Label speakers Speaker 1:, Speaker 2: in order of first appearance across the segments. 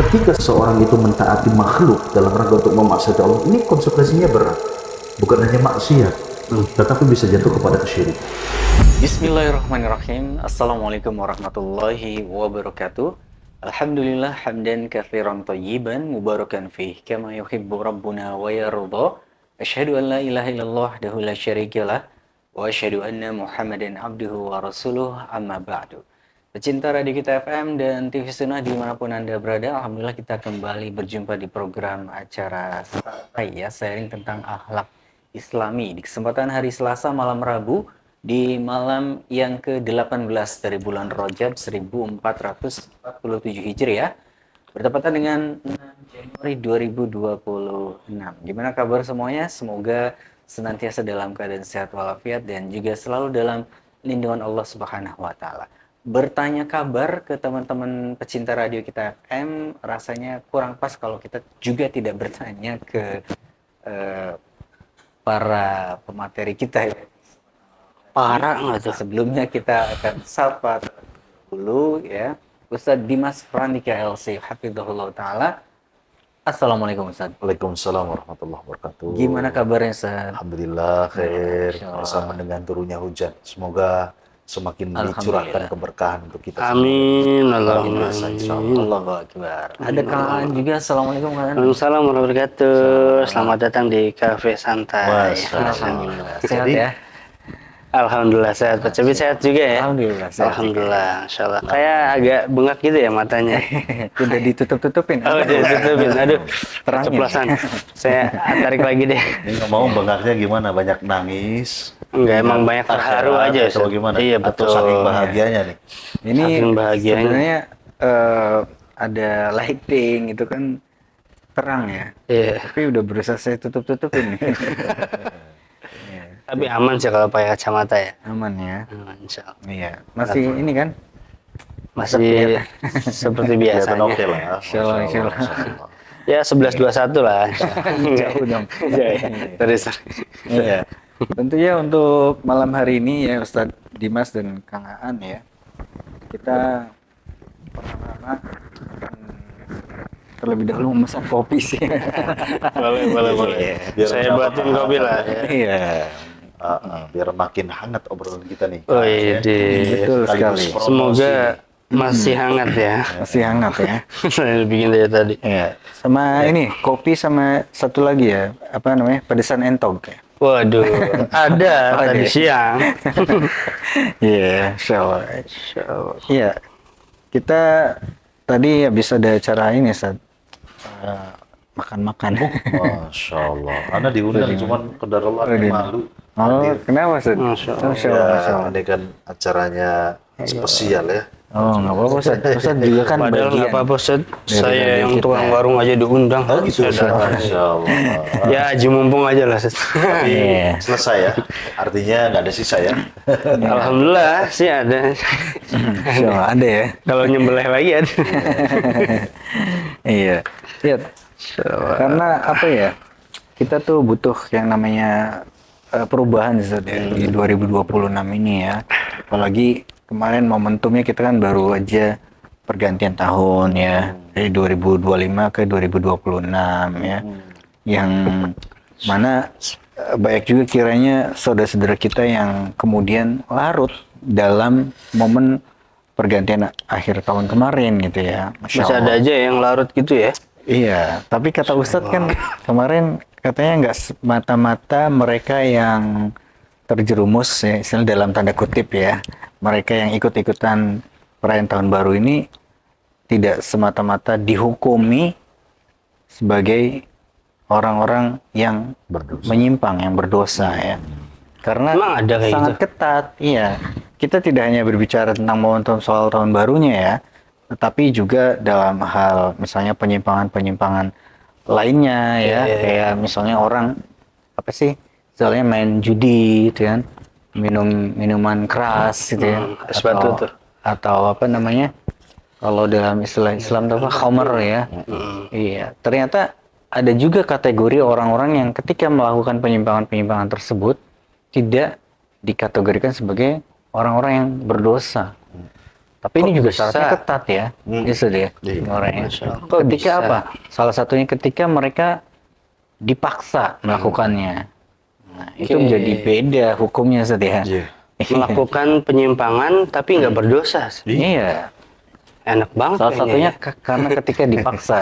Speaker 1: ketika seorang itu mentaati makhluk dalam rangka untuk memaksiati Allah, ini konsekuensinya berat. Bukan hanya maksiat, tetapi bisa jatuh kepada kesyirikan.
Speaker 2: Bismillahirrahmanirrahim. Assalamualaikum warahmatullahi wabarakatuh. Alhamdulillah hamdan katsiran thayyiban mubarakan fih kama yuhibbu rabbuna wa yarda. Asyhadu an la ilaha illallah wahdahu la syarikalah wa asyhadu anna Muhammadan abduhu wa rasuluh, amma ba'du. Pecinta Radio Kita FM dan TV Sunnah dimanapun Anda berada, alhamdulillah kita kembali berjumpa di program acara santai ya, sharing tentang akhlak Islami di kesempatan hari Selasa malam Rabu di malam yang ke-18 dari bulan Rajab 1447 Hijriah, bertepatan dengan 6 Januari 2026. Gimana kabar semuanya? Semoga senantiasa dalam keadaan sehat walafiat dan juga selalu dalam lindungan Allah Subhanahu wa taala. Bertanya kabar ke teman-teman pecinta Radio Kita FM rasanya kurang pas kalau kita juga tidak bertanya ke para pemateri kita ya.
Speaker 3: Parah nggak tuh?
Speaker 2: Sebelumnya kita akan sapa dulu ya Ustadz Dimas Frandika LC Hafizahullah Ta'ala. Assalamualaikum Ustadz.
Speaker 1: Waalaikumsalam warahmatullahi wabarakatuh.
Speaker 2: Gimana kabarnya Ustadz?
Speaker 1: Alhamdulillah khair,
Speaker 2: Masya Allah.
Speaker 1: bersama dengan turunnya hujan. Semoga semakin dicurahkan keberkahan untuk kita.
Speaker 3: Amin. Allahumma
Speaker 1: Insyaallah.
Speaker 2: Allahu Akbar. Ada Kang Aan juga. Assalamualaikum Kang Aan.
Speaker 3: Waalaikumsalam warahmatullahi wabarakatuh. Selamat datang di Cafe Santai.
Speaker 2: Alhamdulillah. Sehat ya?
Speaker 3: Alhamdulillah sehat. Pak Cebi sehat juga ya?
Speaker 2: Alhamdulillah. Sehat.
Speaker 3: Alhamdulillah. Insyaallah. Kayak agak bengkak gitu ya matanya.
Speaker 2: Udah ditutup-tutupin.
Speaker 3: Oh, dia tutupin. Aduh,
Speaker 2: Terangin.
Speaker 3: keceplosan. Saya tarik lagi deh.
Speaker 1: Ini ngomong bengaknya gimana? Banyak nangis?
Speaker 3: Enggak, emang banyak terharu aja.
Speaker 1: Atau
Speaker 3: Ustaz.
Speaker 1: gimana?
Speaker 3: Iya,
Speaker 1: Atau
Speaker 3: betul.
Speaker 1: saking bahagianya nih?
Speaker 2: Ini
Speaker 3: Saking bahagianya.
Speaker 2: sebenarnya ada lighting itu kan terang ya.
Speaker 3: Iya.
Speaker 2: Tapi udah berusaha saya tutup-tutupin nih.
Speaker 3: Tapi aman sih kalau pakai kacamata ya.
Speaker 2: Aman ya.
Speaker 3: Aman, insyaallah.
Speaker 2: Iya. Masih ini kan?
Speaker 3: Masih seperti
Speaker 1: Kelihatan
Speaker 3: biasanya.
Speaker 1: oke lah.
Speaker 2: Insyaallah, insyaallah.
Speaker 1: Masyaallah.
Speaker 3: Ya 11-21 lah.
Speaker 2: Jauh dong.
Speaker 3: Terus.
Speaker 2: Iya. Tentunya untuk malam hari ini ya Ustadz Dimas dan Kang Aan ya. Kita pertama-tama terlebih dahulu memesan kopi sih.
Speaker 3: Boleh.
Speaker 1: Biar
Speaker 3: Saya
Speaker 1: dapat
Speaker 3: buatin kopi lah. Ya.
Speaker 2: Iya.
Speaker 1: Biar makin hangat obrolan kita nih.
Speaker 3: Oh iya,
Speaker 2: Betul sekali.
Speaker 1: Sekaligus
Speaker 3: semoga masih hangat ya.
Speaker 2: Masih hangat ya.
Speaker 3: Saya bikin dari tadi.
Speaker 2: Iya. Sama ini kopi sama satu lagi ya, apa namanya? Pedesan entog ya.
Speaker 3: Waduh, ada
Speaker 2: Oh,
Speaker 3: tadi
Speaker 2: ada.
Speaker 3: siang.
Speaker 2: Iya, insyaallah. Iya. Kita tadi habis ada acara ini Ustaz. Makan-makan.
Speaker 1: Masya Allah. Anda diundang cuman kedarullah malu.
Speaker 2: Oh, kenapa Ustaz?
Speaker 3: Masya Allah.
Speaker 2: Masya Allah, Masya Allah.
Speaker 1: Ini kan acaranya spesial ya.
Speaker 2: Oh, nggak apa-apa Ustaz. Ustaz juga kan
Speaker 3: Padahal nggak
Speaker 2: bagian.
Speaker 3: apa-apa, Ustaz.
Speaker 2: Dari
Speaker 3: Saya
Speaker 2: radio
Speaker 3: yang
Speaker 2: kita.
Speaker 3: tukang warung aja diundang.
Speaker 1: Oh gitu. Masya Allah.
Speaker 3: Ya, haji mumpung aja lah, Ustaz.
Speaker 1: Tapi
Speaker 2: Iya.
Speaker 1: selesai ya. Artinya nggak ada sisa ya.
Speaker 3: Alhamdulillah sih ada.
Speaker 2: Masya Allah, ada ya.
Speaker 3: Kalau nyembelih lagi ada.
Speaker 2: Iya. Iya. Karena apa ya? Kita tuh butuh yang namanya perubahan Ustaz ya, di 2026 ini ya. Apalagi kemarin momentumnya kita kan baru aja pergantian tahun ya, dari 2025 ke 2026 ya. Yang mana banyak juga kiranya saudara-saudara kita yang kemudian larut dalam momen pergantian akhir tahun kemarin gitu ya. Masya
Speaker 3: Masih ada
Speaker 2: Allah.
Speaker 3: aja yang larut gitu ya.
Speaker 2: Iya, tapi kata Ustadz kan kemarin katanya nggak semata-mata mereka yang terjerumus ya, istilah dalam tanda kutip ya, mereka yang ikut-ikutan perayaan tahun baru ini tidak semata-mata dihukumi sebagai orang-orang yang menyimpang, yang berdosa ya. Karena
Speaker 3: Emang ada kayak
Speaker 2: sangat
Speaker 3: gitu?
Speaker 2: ketat, iya. Kita tidak hanya berbicara tentang momentum soal tahun barunya ya, tetapi juga dalam hal misalnya penyimpangan-penyimpangan lainnya ya, kayak misalnya orang apa sih, misalnya main judi gitu kan, minum minuman keras gitu ya,
Speaker 3: es batu tuh.
Speaker 2: atau apa namanya, kalau dalam istilah Islam itu apa, khamar ya. Iya, ternyata ada juga kategori orang-orang yang ketika melakukan penyimpangan-penyimpangan tersebut tidak dikategorikan sebagai orang-orang yang berdosa. Tapi ini
Speaker 3: Kok
Speaker 2: juga
Speaker 3: bisa?
Speaker 2: syaratnya ketat ya. Itu dia
Speaker 1: Iya.
Speaker 2: orangnya.
Speaker 3: Masya Allah. Kok
Speaker 2: Ketika
Speaker 3: bisa?
Speaker 2: apa? Salah satunya ketika mereka dipaksa melakukannya. Nah, itu
Speaker 3: Oke.
Speaker 2: menjadi beda hukumnya Ustaz ya.
Speaker 1: Iya.
Speaker 3: Melakukan penyimpangan tapi nggak berdosa.
Speaker 2: Iya.
Speaker 3: Enak banget
Speaker 2: Salah
Speaker 3: kayaknya
Speaker 2: satunya
Speaker 3: ya.
Speaker 2: karena ketika dipaksa.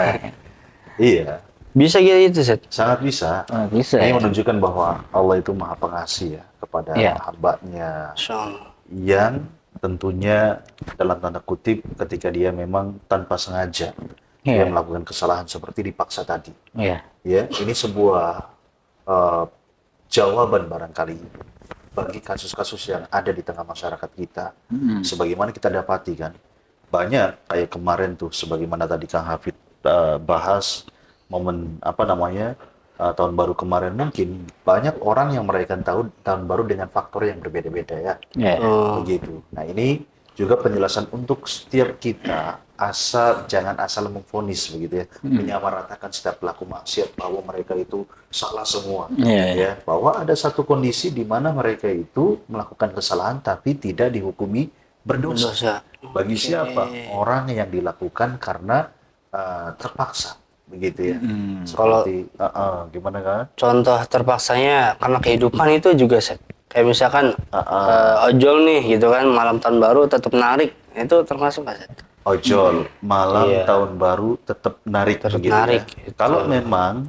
Speaker 1: Iya.
Speaker 3: Bisa gitu Set.
Speaker 1: Sangat bisa.
Speaker 2: Bisa.
Speaker 1: Ini
Speaker 2: ya.
Speaker 1: menunjukkan bahwa Allah itu maha pengasih ya kepada
Speaker 2: Iya.
Speaker 1: hambanya
Speaker 3: Masya Allah.
Speaker 1: yang tentunya dalam tanda kutip ketika dia memang tanpa sengaja dia
Speaker 2: Iya.
Speaker 1: melakukan kesalahan seperti dipaksa tadi.
Speaker 2: Iya.
Speaker 1: Ya, ini sebuah eh, jawaban barangkali bagi kasus-kasus yang ada di tengah masyarakat kita. Sebagaimana kita dapati kan, banyak kayak kemarin tuh, sebagaimana tadi Kang Hafid bahas momen tahun baru kemarin, mungkin banyak orang yang merayakan tahun baru dengan faktor yang berbeda-beda ya.
Speaker 2: Iya.
Speaker 3: Oh,
Speaker 1: Begitu. Nah, ini juga penjelasan untuk setiap kita, jangan asal memvonis begitu ya, menyamaratakan setiap pelaku maksiat bahwa mereka itu salah semua.
Speaker 2: Iya,
Speaker 1: Ya, bahwa ada satu kondisi di mana mereka itu melakukan kesalahan tapi tidak dihukumi berdosa.
Speaker 3: dosa.
Speaker 1: Bagi siapa? Orang yang dilakukan karena terpaksa, begitu ya. Seperti gimana kan?
Speaker 3: Contoh terpaksanya karena kehidupan itu juga Set. Kayak misalkan ojol nih gitu kan, malam tahun baru tetap narik. Itu termasuk nggak Set?
Speaker 1: Ojol malam
Speaker 3: Iya.
Speaker 1: tahun baru tetap narik
Speaker 3: Tetap
Speaker 1: begitu
Speaker 3: narik,
Speaker 1: ya.
Speaker 3: gitu.
Speaker 1: Kalau memang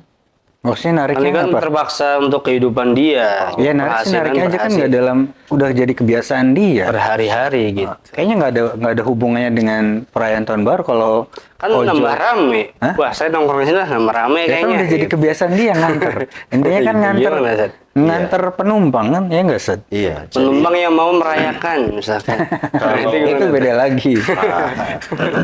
Speaker 2: Maksudnya
Speaker 3: Ini
Speaker 2: nariknya
Speaker 3: kan
Speaker 2: apa?
Speaker 3: terpaksa untuk kehidupan dia.
Speaker 2: Iya, nariknya aja kan nggak dalam, udah jadi kebiasaan dia.
Speaker 3: berhari-hari gitu.
Speaker 2: Kayaknya nggak ada hubungannya dengan perayaan tahun baru kalau
Speaker 3: Kan
Speaker 2: ojol.
Speaker 3: nambah rame.
Speaker 2: Hah?
Speaker 3: Wah, saya nongkrong di sini lah nambah rame
Speaker 2: Ya kan
Speaker 3: kayaknya.
Speaker 2: udah jadi
Speaker 3: gitu.
Speaker 2: kebiasaan dia nganter. Intinya kan nganter,
Speaker 3: Gimana, Seth?
Speaker 2: nganter penumpang kan, ya nggak Seth?
Speaker 1: iya,
Speaker 3: Penumpang yang mau merayakan misalkan.
Speaker 1: Kalau-
Speaker 2: Itu beda lagi.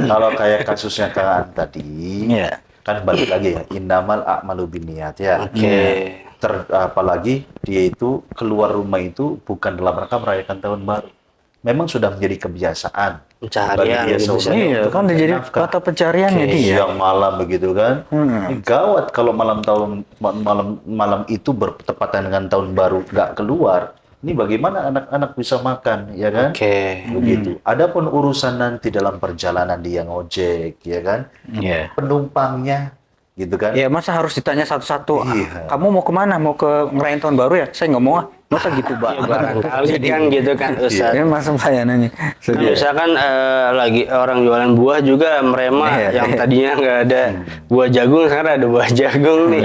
Speaker 1: kalau kayak kasusnya Kang An tadi,
Speaker 2: Iya.
Speaker 1: kan balik lagi ya, innamal a'malu binniyat ya.
Speaker 3: Oke.
Speaker 1: Apalagi dia itu keluar rumah itu bukan dalam rangka merayakan tahun baru. Memang sudah menjadi kebiasaan.
Speaker 3: Pencaharian
Speaker 1: Bagi dia
Speaker 3: gitu,
Speaker 1: saudara
Speaker 2: Iya,
Speaker 1: untuk
Speaker 2: kan udah jadi
Speaker 1: nafkah.
Speaker 2: mata pencariannya dia.
Speaker 1: Siang malam begitu kan. Ini gawat kalau malam itu bertepatan dengan tahun baru nggak keluar. Ini bagaimana anak-anak bisa makan, ya kan?
Speaker 3: Oke.
Speaker 1: Begitu. Adapun urusan nanti dalam perjalanan dia ngojek, ya kan?
Speaker 2: Iya.
Speaker 1: Penumpangnya, gitu kan?
Speaker 2: Ya masa harus ditanya satu-satu.
Speaker 1: Iya.
Speaker 2: Kamu mau kemana? Mau ke ngerayain tahun baru ya? Saya nggak mau. Masa gitu banget?
Speaker 3: Barangkali kan gitu kan Ustaz.
Speaker 2: Ya masa bayanannya.
Speaker 3: Nah, misalkan lagi orang jualan buah juga merema
Speaker 2: Iya.
Speaker 3: yang tadinya nggak ada buah jagung, sekarang ada buah jagung nih.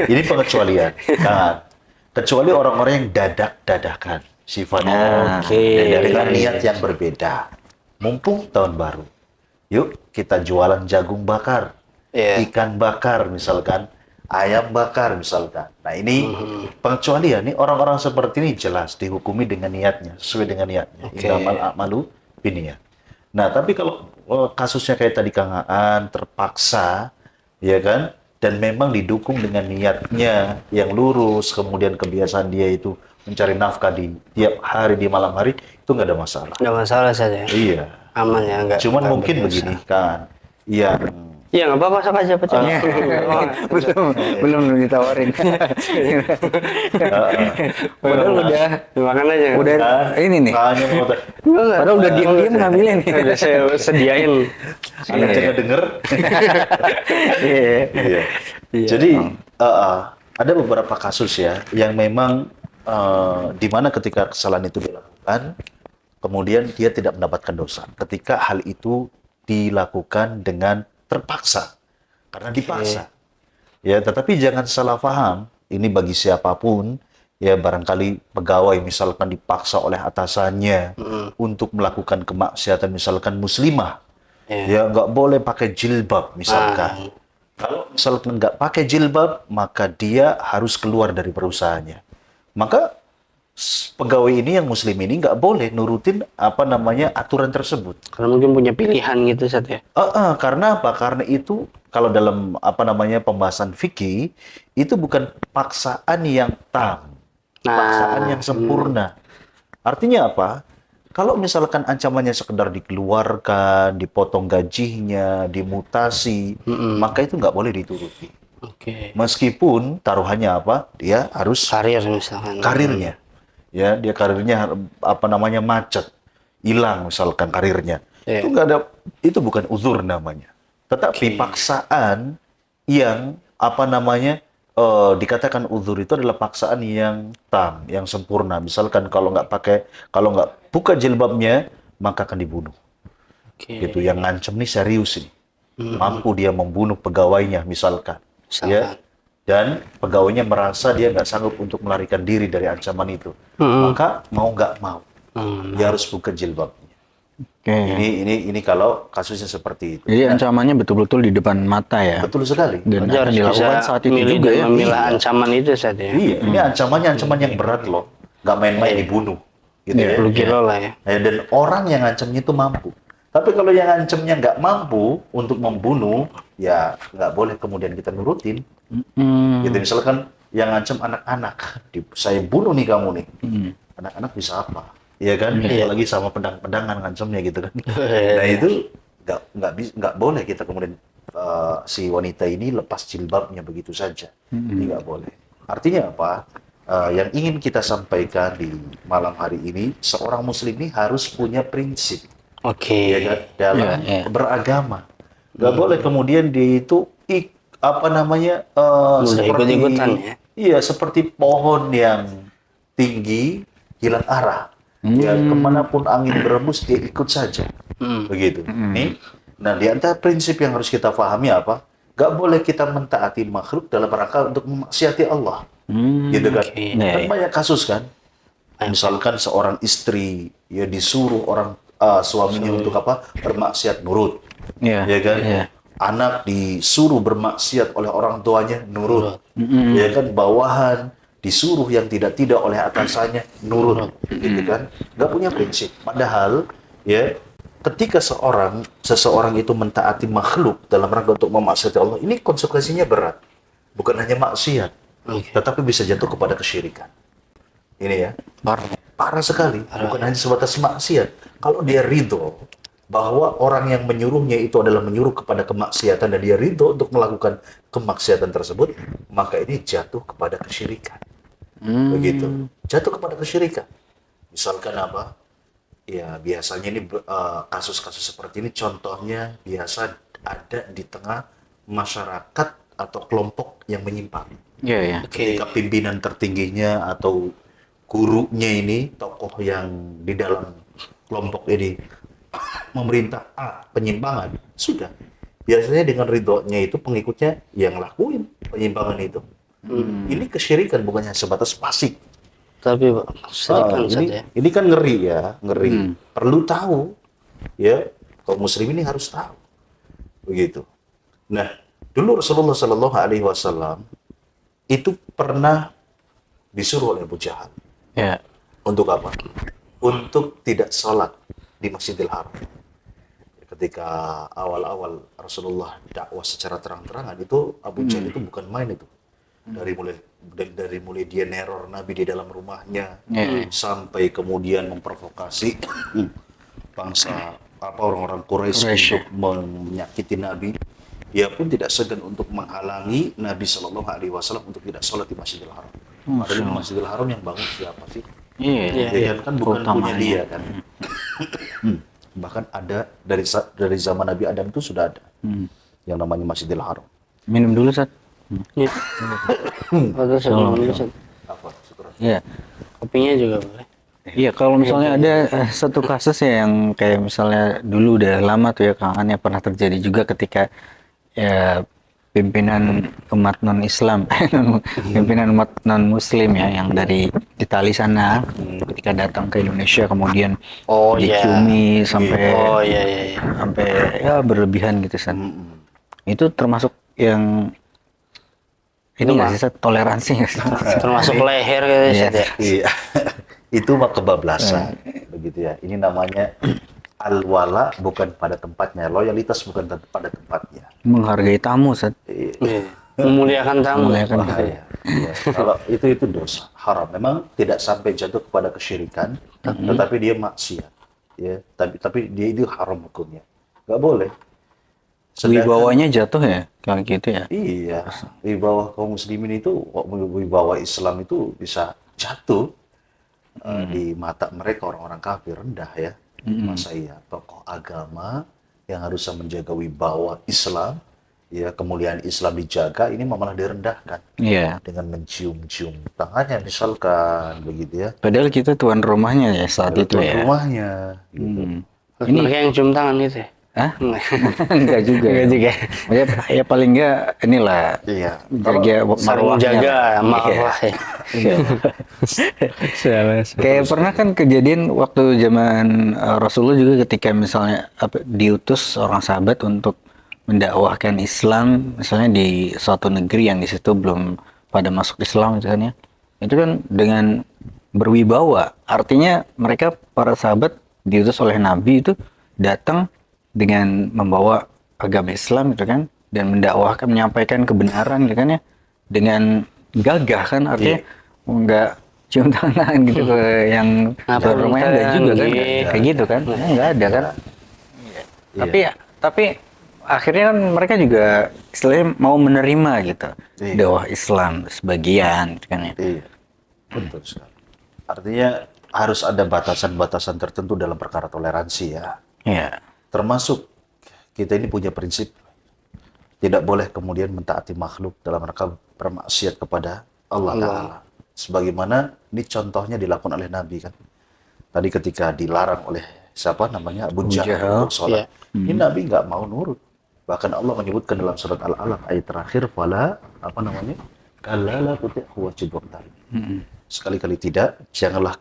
Speaker 1: Ini pengecualian. Nah, kecuali orang-orang yang dadak-dadakan sifatnya
Speaker 3: Oke.
Speaker 1: dengan niat yang berbeda. Mumpung tahun baru, yuk kita jualan jagung bakar,
Speaker 3: Iya.
Speaker 1: ikan bakar misalkan, ayam bakar misalkan. Nah ini pengecualian. Nih orang-orang seperti ini jelas dihukumi dengan niatnya, sesuai dengan niatnya.
Speaker 3: Oke.
Speaker 1: Innamal a'malu binniyat. Nah tapi kalau kasusnya kayak tadi Kang Aan terpaksa, ya kan? Dan memang didukung dengan niatnya yang lurus, kemudian kebiasaan dia itu mencari nafkah di tiap hari di malam hari, itu nggak ada masalah.
Speaker 3: Nggak masalah saja.
Speaker 1: Iya.
Speaker 3: Aman ya, nggak.
Speaker 1: Cuman
Speaker 3: nggak
Speaker 1: mungkin
Speaker 3: berdosa.
Speaker 1: begini kan, yang
Speaker 3: Iya nggak apa-apa, sok aja pecah.
Speaker 2: belum ditawarin. Padahal
Speaker 3: Makan aja.
Speaker 2: udah ini nih.
Speaker 1: hanya mau
Speaker 2: Padahal udah diam-diam ngambilin nih.
Speaker 3: Udah saya sediain.
Speaker 1: anak jangan denger.
Speaker 2: Iya.
Speaker 1: Iya. Jadi ada beberapa kasus ya yang memang di mana ketika kesalahan itu dilakukan, kemudian dia tidak mendapatkan dosa. Ketika hal itu dilakukan dengan terpaksa, karena dipaksa. Ya, tetapi jangan salah paham. Ini bagi siapapun, ya barangkali pegawai misalkan dipaksa oleh atasannya untuk melakukan kemaksiatan, misalkan muslimah, ya nggak boleh pakai jilbab misalkan. Kalau misalkan nggak pakai jilbab, maka dia harus keluar dari perusahaannya. Maka pegawai ini yang muslim ini nggak boleh nurutin aturan tersebut.
Speaker 3: Karena mungkin punya pilihan gitu Sat ya.
Speaker 1: Karena apa? Karena itu kalau dalam pembahasan fikih itu bukan paksaan yang tam, paksaan yang sempurna. Artinya apa? Kalau misalkan ancamannya sekedar dikeluarkan, dipotong gajinya, dimutasi, maka itu nggak boleh dituruti.
Speaker 3: Oke.
Speaker 1: Meskipun taruhannya apa? Dia harus
Speaker 3: Karir misalkan.
Speaker 1: karirnya, ya dia karirnya macet, hilang misalkan karirnya.
Speaker 3: Iya.
Speaker 1: Itu nggak ada, itu bukan uzur namanya. Tetapi paksaan yang apa namanya dikatakan uzur itu adalah paksaan yang tam, yang sempurna. Misalkan kalau nggak buka jilbabnya, maka akan dibunuh.
Speaker 3: Oke.
Speaker 1: Gitu. Yang ngancem nih serius nih. Mampu dia membunuh pegawainya misalkan. Ya. Dan pegawainya merasa dia nggak sanggup untuk melarikan diri dari ancaman itu. Maka mau nggak mau, dia harus buka jilbabnya.
Speaker 4: Oke.
Speaker 1: Ini kalau kasusnya seperti itu.
Speaker 4: Jadi ancamannya betul-betul di depan mata ya.
Speaker 1: Betul sekali.
Speaker 4: Dan
Speaker 3: Berarti
Speaker 4: akan
Speaker 3: harus
Speaker 4: dilakukan
Speaker 3: bisa
Speaker 4: saat itu
Speaker 3: milih
Speaker 4: juga
Speaker 3: dan
Speaker 4: ya.
Speaker 3: memilah
Speaker 1: Iya.
Speaker 3: ancaman itu saat ya.
Speaker 1: Iya, ini ancamannya ancaman yang berat loh. Nggak main-main dibunuh. Gitu ya.
Speaker 3: 10 kilo lah ya.
Speaker 1: Dan orang yang ngancamnya itu mampu. Tapi kalau yang ngancamnya nggak mampu untuk membunuh, ya nggak boleh kemudian kita nurutin. Gitu, misalkan yang ngancam anak-anak, saya bunuh nih kamu nih. Anak-anak bisa apa? Iya kan? Apalagi sama pedang-pedangan ngancamnya gitu kan. Nah itu nggak boleh kita kemudian si wanita ini lepas jilbabnya begitu saja. Ini nggak boleh. Artinya apa? Yang ingin kita sampaikan di malam hari ini, seorang muslim ini harus punya prinsip.
Speaker 3: Oke.
Speaker 1: Ya kan? Dalam beragama. Nggak boleh kemudian dia itu
Speaker 3: ikut-ikutan ya.
Speaker 1: Iya, seperti pohon yang tinggi hilang arah. Ya, kemanapun angin berembus dia ikut saja. Begitu. Nah, di antara prinsip yang harus kita pahami apa? Gak boleh kita mentaati makhluk dalam rangka untuk memaksiati Allah. Gitu kan? Kan banyak kasus kan? Misalkan seorang istri ya disuruh orang suaminya untuk apa? Bermaksiat nurut.
Speaker 4: Iya.
Speaker 1: Ya kan?
Speaker 4: Iya.
Speaker 1: Anak disuruh bermaksiat oleh orang tuanya nurut. Ya kan? Bawahan disuruh yang tidak oleh atasannya nurut, gitu kan? Nggak punya prinsip. Padahal ya ketika seseorang itu mentaati makhluk dalam rangka untuk memaksiati Allah, ini konsekuensinya berat. Bukan hanya maksiat, tetapi bisa jatuh kepada kesyirikan. Ini ya, parah sekali. Bukan hanya sebatas maksiat. Kalau dia ridho bahwa orang yang menyuruhnya itu adalah menyuruh kepada kemaksiatan dan dia ridho untuk melakukan kemaksiatan tersebut, maka ini jatuh kepada kesyirikan. Begitu. Jatuh kepada kesyirikan. Misalkan apa? Ya, biasanya ini kasus-kasus seperti ini contohnya biasa ada di tengah masyarakat atau kelompok yang menyimpang.
Speaker 4: Iya, iya.
Speaker 1: Ketika pimpinan tertingginya atau gurunya ini, tokoh yang di dalam kelompok ini memerintah penyimpangan, sudah. Biasanya dengan ridhonya itu pengikutnya yang lakuin penyimpangan itu. Ini kesyirikan, bukannya sebatas fasik.
Speaker 3: Tapi Pak,
Speaker 1: ini kan ngeri ya, ngeri. Perlu tahu, ya, kaum muslim ini harus tahu, begitu. Nah, dulu Rasulullah Shallallahu Alaihi Wasallam itu pernah disuruh oleh Abu Jahal.
Speaker 4: Ya.
Speaker 1: Untuk apa? Untuk tidak sholat di Masjidil Haram. Ketika awal-awal Rasulullah dakwah secara terang-terangan itu Abu Jahal itu bukan main itu. Dari mulai dia neror Nabi di dalam rumahnya sampai kemudian memprovokasi bangsa orang-orang Quraisy untuk menyakiti Nabi, dia pun tidak segan untuk menghalangi Nabi Shallallahu Alaihi Wasallam untuk tidak sholat di Masjidil Haram. Padahal di Masjidil Haram yang bangun siapa sih?
Speaker 4: Iya.
Speaker 1: Kan bukan punya dia kan. Bahkan ada dari zaman Nabi Adam itu sudah ada yang namanya Masjidil Haram.
Speaker 4: Minum dulu, Sat.
Speaker 3: Iya.
Speaker 1: Apa? Syukur.
Speaker 4: Iya.
Speaker 3: Kopinya juga boleh.
Speaker 4: Iya, kalau misalnya ada satu kasus ya yang kayak misalnya dulu udah lama tuh ya Kang An, ya pernah terjadi juga ketika ya pimpinan umat non-Islam, pimpinan umat non-Muslim ya yang dari Itali sana ketika datang ke Indonesia kemudian diciumi sampai sampai ya berlebihan gitu Sat. Itu termasuk yang ini nggak sih Sat, toleransi nggak sih?
Speaker 3: Termasuk leher gitu ya.
Speaker 1: Iya. Itu mah kebablasan, begitu ya. Ini namanya al-wala bukan pada tempatnya, loyalitas bukan pada tempatnya.
Speaker 4: Menghargai tamu, Sat.
Speaker 3: Memuliakan tamu.
Speaker 1: Bahaya. Ya. Kalau itu dosa haram. Memang tidak sampai jatuh kepada kesyirikan, tetapi dia maksiat. Ya, tapi dia itu haram hukumnya. Nggak boleh.
Speaker 4: Wibawanya jatuh ya, kayak gitu ya.
Speaker 1: Iya, wibawa kaum muslimin itu, wibawa Islam itu bisa jatuh di mata mereka orang-orang kafir, rendah ya. Masa iya tokoh agama yang harusnya menjaga wibawa Islam, ya kemuliaan Islam dijaga, ini malah direndahkan
Speaker 4: Iya.
Speaker 1: dengan mencium-cium tangannya misalkan begitu ya.
Speaker 4: Padahal kita tuan rumahnya ya saat
Speaker 1: Lalu
Speaker 4: itu
Speaker 1: tuan
Speaker 4: ya.
Speaker 1: rumahnya gitu.
Speaker 3: Terus mereka yang cium tangan gitu ya?
Speaker 4: Hah? Enggak juga.
Speaker 3: Enggak juga.
Speaker 4: Ya paling enggak inilah
Speaker 1: Iya.
Speaker 4: jaga
Speaker 3: Saling
Speaker 4: marwahnya.
Speaker 3: jaga
Speaker 4: lah.
Speaker 3: marwah ya.
Speaker 4: Iya. Kayak pernah kan kejadian waktu zaman Rasulullah juga ketika misalnya diutus seorang sahabat untuk mendakwahkan Islam misalnya di suatu negeri yang di situ belum pada masuk Islam misalnya. Itu kan dengan berwibawa. Artinya mereka para sahabat diutus oleh Nabi itu datang dengan membawa agama Islam gitu kan dan mendakwahkan menyampaikan kebenaran gitu kan ya dengan gagah kan artinya enggak cium tangan gitu ke yang
Speaker 3: Apa
Speaker 4: rumahnya enggak
Speaker 3: minta
Speaker 4: juga kan
Speaker 3: gitu.
Speaker 4: kayak gitu kan enggak ada kan. Tapi akhirnya kan mereka juga istilahnya mau menerima gitu
Speaker 1: Iya.
Speaker 4: dakwah Islam sebagian gitu kan ya.
Speaker 1: Iya. Betul sekali. Artinya harus ada batasan-batasan tertentu dalam perkara toleransi ya.
Speaker 4: Iya.
Speaker 1: Termasuk kita ini punya prinsip tidak boleh kemudian mentaati makhluk dalam rangka bermaksiat kepada Allah Ta'ala. Sebagaimana ini contohnya dilakukan oleh Nabi kan. Tadi ketika dilarang oleh siapa namanya Abu Jahal untuk sholat. Ini Nabi nggak mau nurut. Bahkan Allah menyebutkan dalam surat Al-Alaq ayat terakhir, fala apa namanya? Kalala tuti'hu wajib waqtari. Sekali-kali tidak, janganlah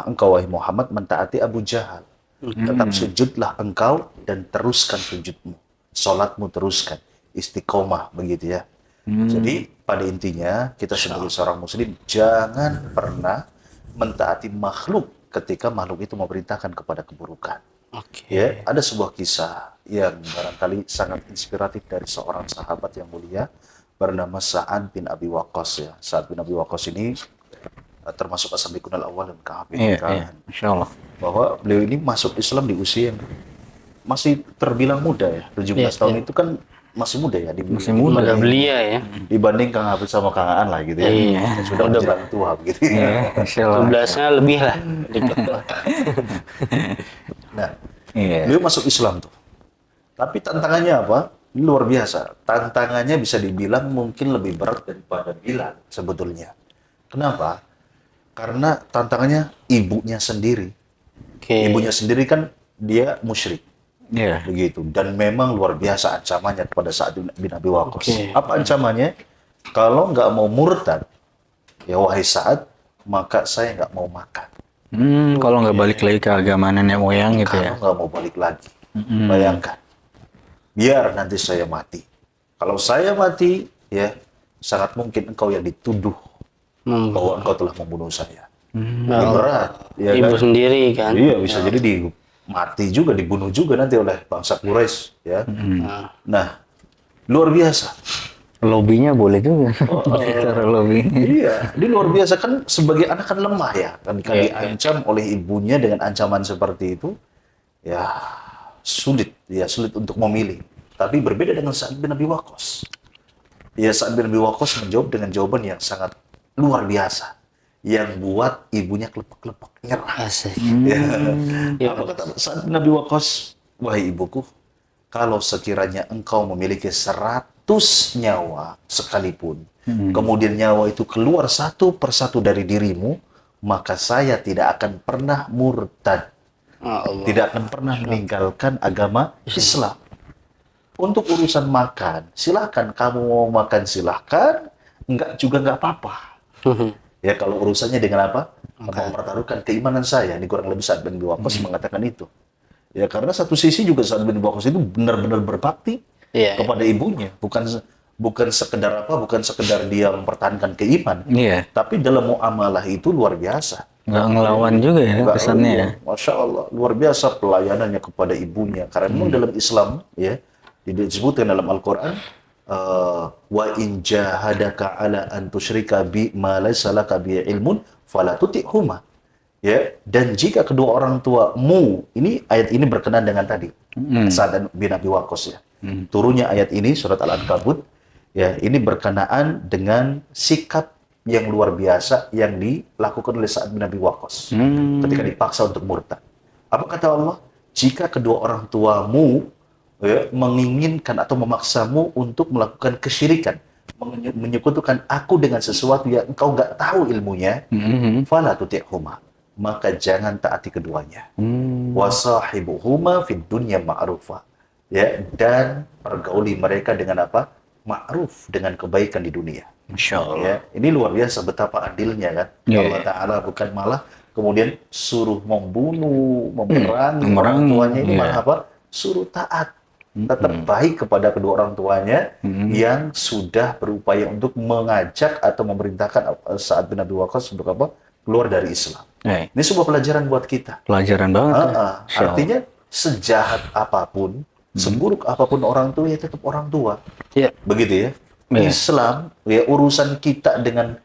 Speaker 1: engkau wahai Muhammad mentaati Abu Jahal. Tetap sujudlah engkau dan teruskan sujudmu. Salatmu teruskan. Istiqomah begitu ya. Jadi pada intinya kita sebagai seorang muslim jangan pernah mentaati makhluk ketika makhluk itu memerintahkan kepada keburukan.
Speaker 3: Oke.
Speaker 1: Ya, ada sebuah kisah yang barangkali sangat inspiratif dari seorang sahabat yang mulia bernama Sa'ad bin Abi Waqqas ya. Sa'ad bin Abi Waqqas ini termasuk as-sabiqun al-awwal dan
Speaker 4: Iya,
Speaker 1: kan.
Speaker 4: iya. Insyaallah.
Speaker 1: Bahwa beliau ini masuk Islam di usia yang masih terbilang muda ya. 17 tahun itu kan masih muda ya.
Speaker 4: Masih muda.
Speaker 3: Udah belia ya.
Speaker 1: Dibanding Kang Hafiz sama Kang Aan lah gitu ya.
Speaker 3: Iya.
Speaker 1: Yang sudah menjelang tua begitu ya.
Speaker 4: Iya, insyaallah.
Speaker 3: 12-nya lebih lah. Dikit lah.
Speaker 1: Nah,
Speaker 4: Iya.
Speaker 1: beliau masuk Islam tuh. Tapi tantangannya apa? Luar biasa. Tantangannya bisa dibilang mungkin lebih berat daripada Bilal sebetulnya. Kenapa? Karena tantangannya ibunya sendiri.
Speaker 3: Oke.
Speaker 1: Ibunya sendiri kan dia musyrik.
Speaker 4: Iya.
Speaker 1: Begitu. Dan memang luar biasa ancamannya kepada Sa'ad bin Abi Waqqas.
Speaker 3: Oke.
Speaker 1: Apa ancamannya? Kalau nggak mau murtad, ya wahai Sa'ad, maka saya nggak mau makan.
Speaker 4: Kalau nggak balik lagi ke agama nenek moyang gitu ya.
Speaker 1: Kalau nggak mau balik lagi, bayangkan. Biar nanti saya mati. Kalau saya mati, ya sangat mungkin engkau yang dituduh bahwa engkau telah membunuh saya. Ini berat. Ya
Speaker 3: Ibu
Speaker 1: kan?
Speaker 3: sendiri kan.
Speaker 1: Iya, bisa jadi mati juga, dibunuh juga nanti oleh bangsa Quraisy. Ya. Nah, luar biasa.
Speaker 4: Lobbynya boleh juga. Cara lobby.
Speaker 1: Iya, dia luar biasa kan sebagai anak kan lemah ya. Kan diancam oleh ibunya dengan ancaman seperti itu, ya sulit untuk memilih. Tapi berbeda dengan Sa'ad bin Abi Waqqas. Ya, Sa'ad bin Abi Waqqas menjawab dengan jawaban yang sangat luar biasa. Yang buat ibunya kelepek-kelepek, nyerah.
Speaker 3: Asik.
Speaker 1: Ya. Apa kata Sa'ad bin Abi Waqqas? Wahai ibuku, kalau sekiranya engkau memiliki 100 nyawa sekalipun, kemudian nyawa itu keluar satu persatu dari dirimu, maka saya tidak akan pernah murtad.
Speaker 3: Allah.
Speaker 1: Tidak akan pernah meninggalkan agama Islam. Untuk urusan makan, silahkan kamu mau makan silahkan, enggak juga enggak apa-apa. Ya kalau urusannya dengan apa? Mempertaruhkan keimanan saya. Ini kurang lebih Sa'ad bin Abi Waqqas mengatakan itu. Ya karena satu sisi juga Sa'ad bin Abi Waqqas itu benar-benar berbakti kepada ibunya, bukan sekedar dia mempertahankan keiman, tapi dalam muamalah itu luar biasa.
Speaker 4: Nggak ngelawan juga ya kesannya ya.
Speaker 1: Masya Allah, luar biasa pelayanannya kepada ibunya. Karena memang dalam Islam ya disebutkan dalam Al-Quran, wa in jahadaka ala an tusyrika bi ma laysa laka bi ilmun fala tuti'huma. Ya, dan jika kedua orang tuamu, ini ayat ini berkenaan dengan tadi Sa'ad bin Abi Waqqas ya. Turunnya ayat ini surat Al-Ankabut ya, ini berkenaan dengan sikap yang luar biasa yang dilakukan oleh Sa'ad bin Abi Waqqas ketika dipaksa untuk murtad. Apa kata Allah? Jika kedua orang tuamu menginginkan atau memaksamu untuk melakukan kesyirikan, menyekutukan aku dengan sesuatu yang engkau nggak tahu ilmunya, fala tuti'huma, maka jangan taati keduanya. Wasahibuhuma fid dunya ma'rufa, ya, dan pergauli mereka dengan apa? Ma'ruf, dengan kebaikan di dunia.
Speaker 4: Masya Allah.
Speaker 1: Ya, ini luar biasa betapa adilnya kan.
Speaker 4: Ya,
Speaker 1: Allah Ta'ala bukan malah kemudian suruh membunuh, memerangi orang
Speaker 4: memerangi,
Speaker 1: tuanya, ini
Speaker 4: ya.
Speaker 1: malah apa? Suruh taat. Tetap baik kepada kedua orang tuanya yang sudah berupaya untuk mengajak atau memerintahkan Sa'ad bin Abi Waqqas untuk apa? Keluar dari Islam. Ini sebuah pelajaran buat kita.
Speaker 4: Pelajaran banget. Ya. Masya Allah.
Speaker 1: Artinya sejahat apapun, seburuk apapun orang tua, ya tetap orang tua.
Speaker 3: Iya.
Speaker 1: Begitu ya.
Speaker 4: Iya.
Speaker 1: Islam, ya urusan kita dengan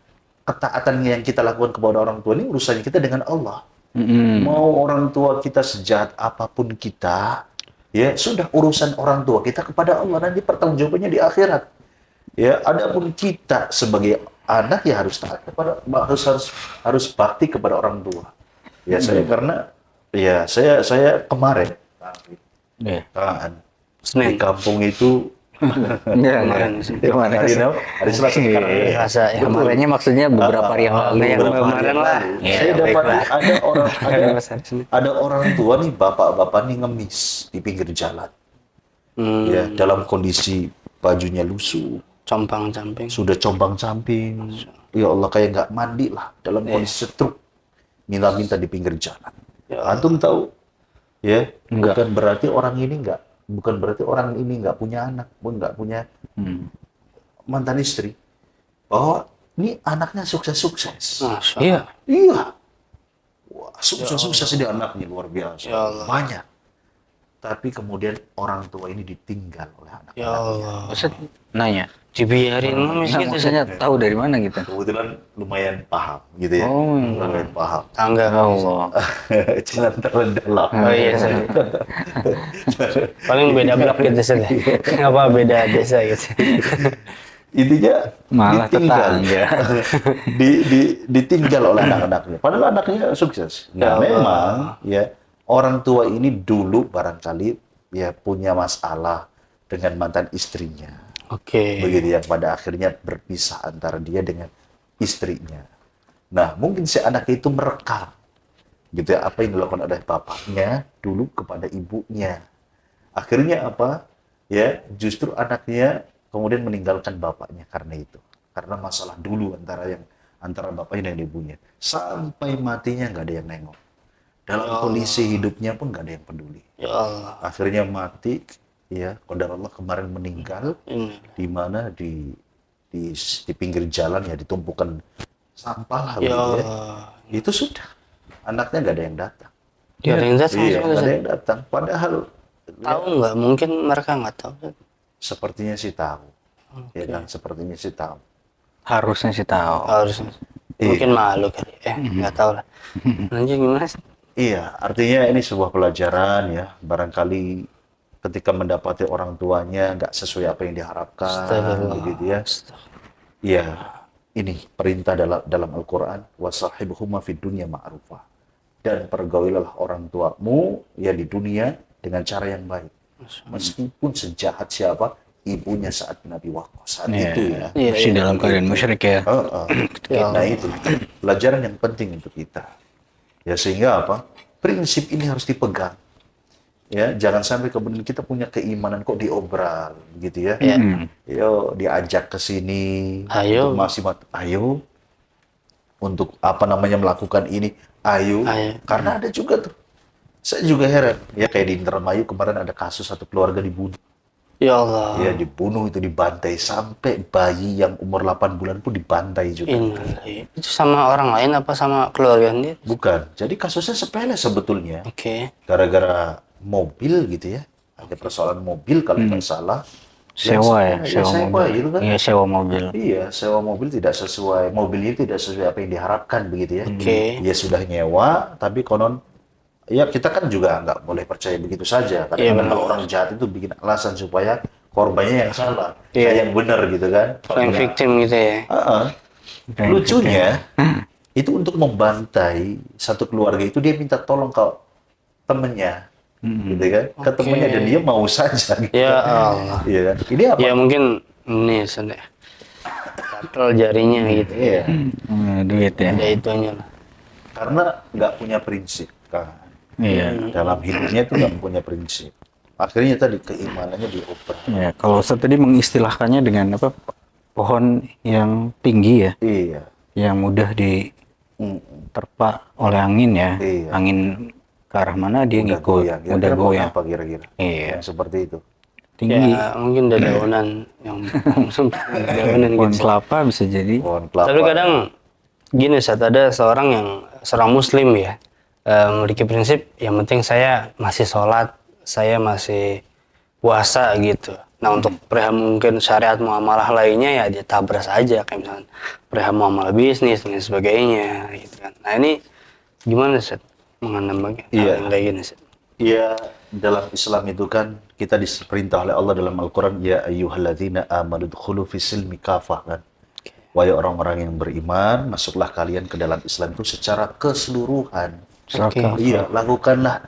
Speaker 1: ketaatan yang kita lakukan kepada orang tua ini urusan kita dengan Allah. Mau orang tua kita sejahat apapun kita, ya sudah urusan orang tua kita kepada Allah, nanti pertanggungjawabannya di akhirat. Ya, adapun kita sebagai anak ya harus taat kepada, harus bakti kepada orang tua. Ya saya karena ya saya kemarin
Speaker 4: Iya.
Speaker 1: kan di
Speaker 3: Senin.
Speaker 1: kampung itu
Speaker 3: Kemarin.
Speaker 1: hari Selasa sekarang.
Speaker 3: Rasa ya.
Speaker 4: Kemarinnya maksudnya beberapa hari yang lalu.
Speaker 3: yang
Speaker 1: Beberapa hari
Speaker 3: kemarin
Speaker 1: yang
Speaker 3: lah.
Speaker 1: lalu,
Speaker 4: Ya,
Speaker 1: saya dapat
Speaker 4: baiklah.
Speaker 1: ada orang tua nih, bapak-bapak nih ngemis di pinggir jalan, ya dalam kondisi bajunya lusuh,
Speaker 3: Compang-camping.
Speaker 1: sudah compang-camping, ya Allah kayak nggak mandi lah, dalam kondisi setruk, minta-minta di pinggir jalan. Antum tahu, ya bukan berarti orang ini nggak punya anak, pun nggak punya mantan istri, bahwa ini anaknya sukses-sukses.
Speaker 3: Masya Allah.
Speaker 4: Iya.
Speaker 1: Iya. Wah, sukses ini anaknya luar biasa.
Speaker 3: Ya Allah.
Speaker 1: Banyak. Tapi kemudian orang tua ini ditinggal oleh anak.
Speaker 3: Ya Allah.
Speaker 4: Ustaz nanya.
Speaker 3: Dibiarin ngemis
Speaker 4: Nah,
Speaker 3: gitu.
Speaker 4: maksudnya tahu dari mana gitu?
Speaker 1: Kebetulan lumayan paham gitu ya.
Speaker 4: Oh,
Speaker 1: Lumayan paham.
Speaker 3: Tangga.
Speaker 4: Allah.
Speaker 1: Jangan terlalu dalam.
Speaker 3: Oh iya, sorry. Paling beda blok gitu sih. Apa beda desa gitu.
Speaker 1: Intinya
Speaker 4: Malah
Speaker 1: ditinggal.
Speaker 4: tetangga.
Speaker 1: Ditinggal oleh anak-anaknya. Padahal anaknya sukses.
Speaker 3: Ya
Speaker 1: Nah,
Speaker 3: Allah.
Speaker 1: memang ya orang tua ini dulu barangkali ya punya masalah dengan mantan istrinya.
Speaker 3: Oke.
Speaker 1: Begitu yang pada akhirnya berpisah antara dia dengan istrinya. Nah, mungkin si anak itu merekam gitu ya, apa yang dilakukan oleh bapaknya dulu kepada ibunya. Akhirnya apa? Ya, justru anaknya kemudian meninggalkan bapaknya karena itu. Karena masalah dulu antara bapaknya dan ibunya. Sampai matinya nggak ada yang nengok. Dalam kondisi hidupnya pun nggak ada yang peduli.
Speaker 3: Ya Allah.
Speaker 1: Akhirnya mati, ya, qadar Allah kemarin meninggal, di mana di pinggir jalan ya, ditumpukan sampah lah,
Speaker 3: Ya
Speaker 1: gitu ya.
Speaker 3: Allah.
Speaker 1: Itu sudah, anaknya nggak ada yang datang.
Speaker 3: Gak ada yang datang.
Speaker 1: Iya, nggak ada yang datang. Padahal
Speaker 3: Tahu nggak? Mungkin mereka nggak tahu.
Speaker 1: sepertinya sih tahu, ya kan? Sepertinya sih tahu.
Speaker 4: Harusnya sih tahu.
Speaker 3: Harus. Mungkin malu kali. Nggak tahu lah. Lanjut gimana sih?
Speaker 1: Iya, artinya ini sebuah pelajaran ya. Barangkali ketika mendapati orang tuanya nggak sesuai apa yang diharapkan,
Speaker 3: Astagfirullah.
Speaker 1: begitu ya. Iya, ini perintah dalam Al-Quran, wasahibuhuma fid dunya ma'rufa, dan pergaulilah orang tuamu ya di dunia dengan cara yang baik, meskipun sejahat siapa ibunya Sa'ad bin Abi Waqqas saat itu ya.
Speaker 3: Iya,
Speaker 4: Masih dalam keadaan musyrik ya.
Speaker 1: Nah itu pelajaran yang penting untuk kita. Ya sehingga apa? Prinsip ini harus dipegang. Ya, jangan sampai kemudian kita punya keimanan kok diobral gitu ya. Yo, diajak ke sini
Speaker 3: Ayo.
Speaker 1: untuk ayo untuk apa namanya melakukan ini, ayo. Karena ada juga tuh. Saya juga heran, ya kayak di Indramayu kemarin ada kasus satu keluarga dibunuh.
Speaker 3: Ya Allah.
Speaker 1: Ya dibunuh, itu dibantai sampai bayi yang umur 8 bulan pun dibantai juga.
Speaker 3: Innalillahi. Itu sama orang lain apa sama keluarga sendiri?
Speaker 1: Bukan. Jadi kasusnya sepele sebetulnya.
Speaker 3: Oke.
Speaker 1: Gara-gara mobil gitu ya. Ada persoalan mobil kalau nggak salah.
Speaker 4: Sewa ya,
Speaker 1: sewa
Speaker 4: sewa mobil.
Speaker 1: gitu kan.
Speaker 4: Iya, sewa mobil.
Speaker 1: Iya, sewa mobil tidak sesuai, mobilnya tidak sesuai apa yang diharapkan begitu ya.
Speaker 3: Oke.
Speaker 1: Dia sudah nyewa, tapi konon, ya kita kan juga nggak boleh percaya begitu saja.
Speaker 3: Iya,
Speaker 1: Kadang-kadang
Speaker 3: benar.
Speaker 1: kalau orang jahat itu bikin alasan supaya korbannya yang salah,
Speaker 3: Iya.
Speaker 1: saya yang benar gitu kan.
Speaker 3: Playing victim gitu ya.
Speaker 1: Lucunya, itu untuk membantai satu keluarga itu dia minta tolong temennya, gitu kan? Ke temennya dan dia mau saja. Gitu.
Speaker 3: Ya Allah.
Speaker 1: Iya kan? Ini apa?
Speaker 3: Ya mungkin ini sudah gatel jarinya gitu.
Speaker 1: Iya.
Speaker 4: Duit ya.
Speaker 3: Ada itunya lah.
Speaker 1: Karena nggak punya prinsip kan.
Speaker 4: Iya.
Speaker 1: Dalam hidupnya itu nggak punya prinsip. Akhirnya tadi keimanannya dioper.
Speaker 4: Ya, kalau Ustaz tadi mengistilahkannya dengan apa? Pohon yang tinggi ya,
Speaker 1: Iya.
Speaker 4: yang mudah diterpa oleh angin ya.
Speaker 1: Iya.
Speaker 4: Angin ke arah mana dia
Speaker 1: Udah
Speaker 4: ngikut,
Speaker 1: goyang.
Speaker 4: mudah
Speaker 1: Kira-kira
Speaker 4: goyang.
Speaker 1: Apa kira-kira?
Speaker 4: Iya.
Speaker 1: Yang seperti itu.
Speaker 4: Tinggi.
Speaker 3: Ya mungkin dedaunan yang langsung dedaunan
Speaker 4: Pohon
Speaker 3: gitu.
Speaker 4: kelapa bisa jadi.
Speaker 1: Pohon kelapa.
Speaker 3: Tapi kadang gini saat ada seorang muslim ya memiliki prinsip yang penting saya masih sholat, saya masih puasa gitu. Nah untuk perihal mungkin syariat muamalah lainnya ya dia tabras aja kayak misalnya perihal muamalah bisnis dan sebagainya gitu kan. Nah ini gimana Ustaz mengenai
Speaker 1: Iya.
Speaker 3: yang kayak gini Ustaz?
Speaker 1: Iya, dalam Islam itu kan kita diperintah oleh Allah dalam Al-Quran, ya ayyuhalladzina amanu dkhulu fis-silmi kafah kan. Wahai orang-orang yang beriman, masuklah kalian ke dalam Islam itu secara keseluruhan.
Speaker 3: Oke.
Speaker 1: Iya, lakukanlah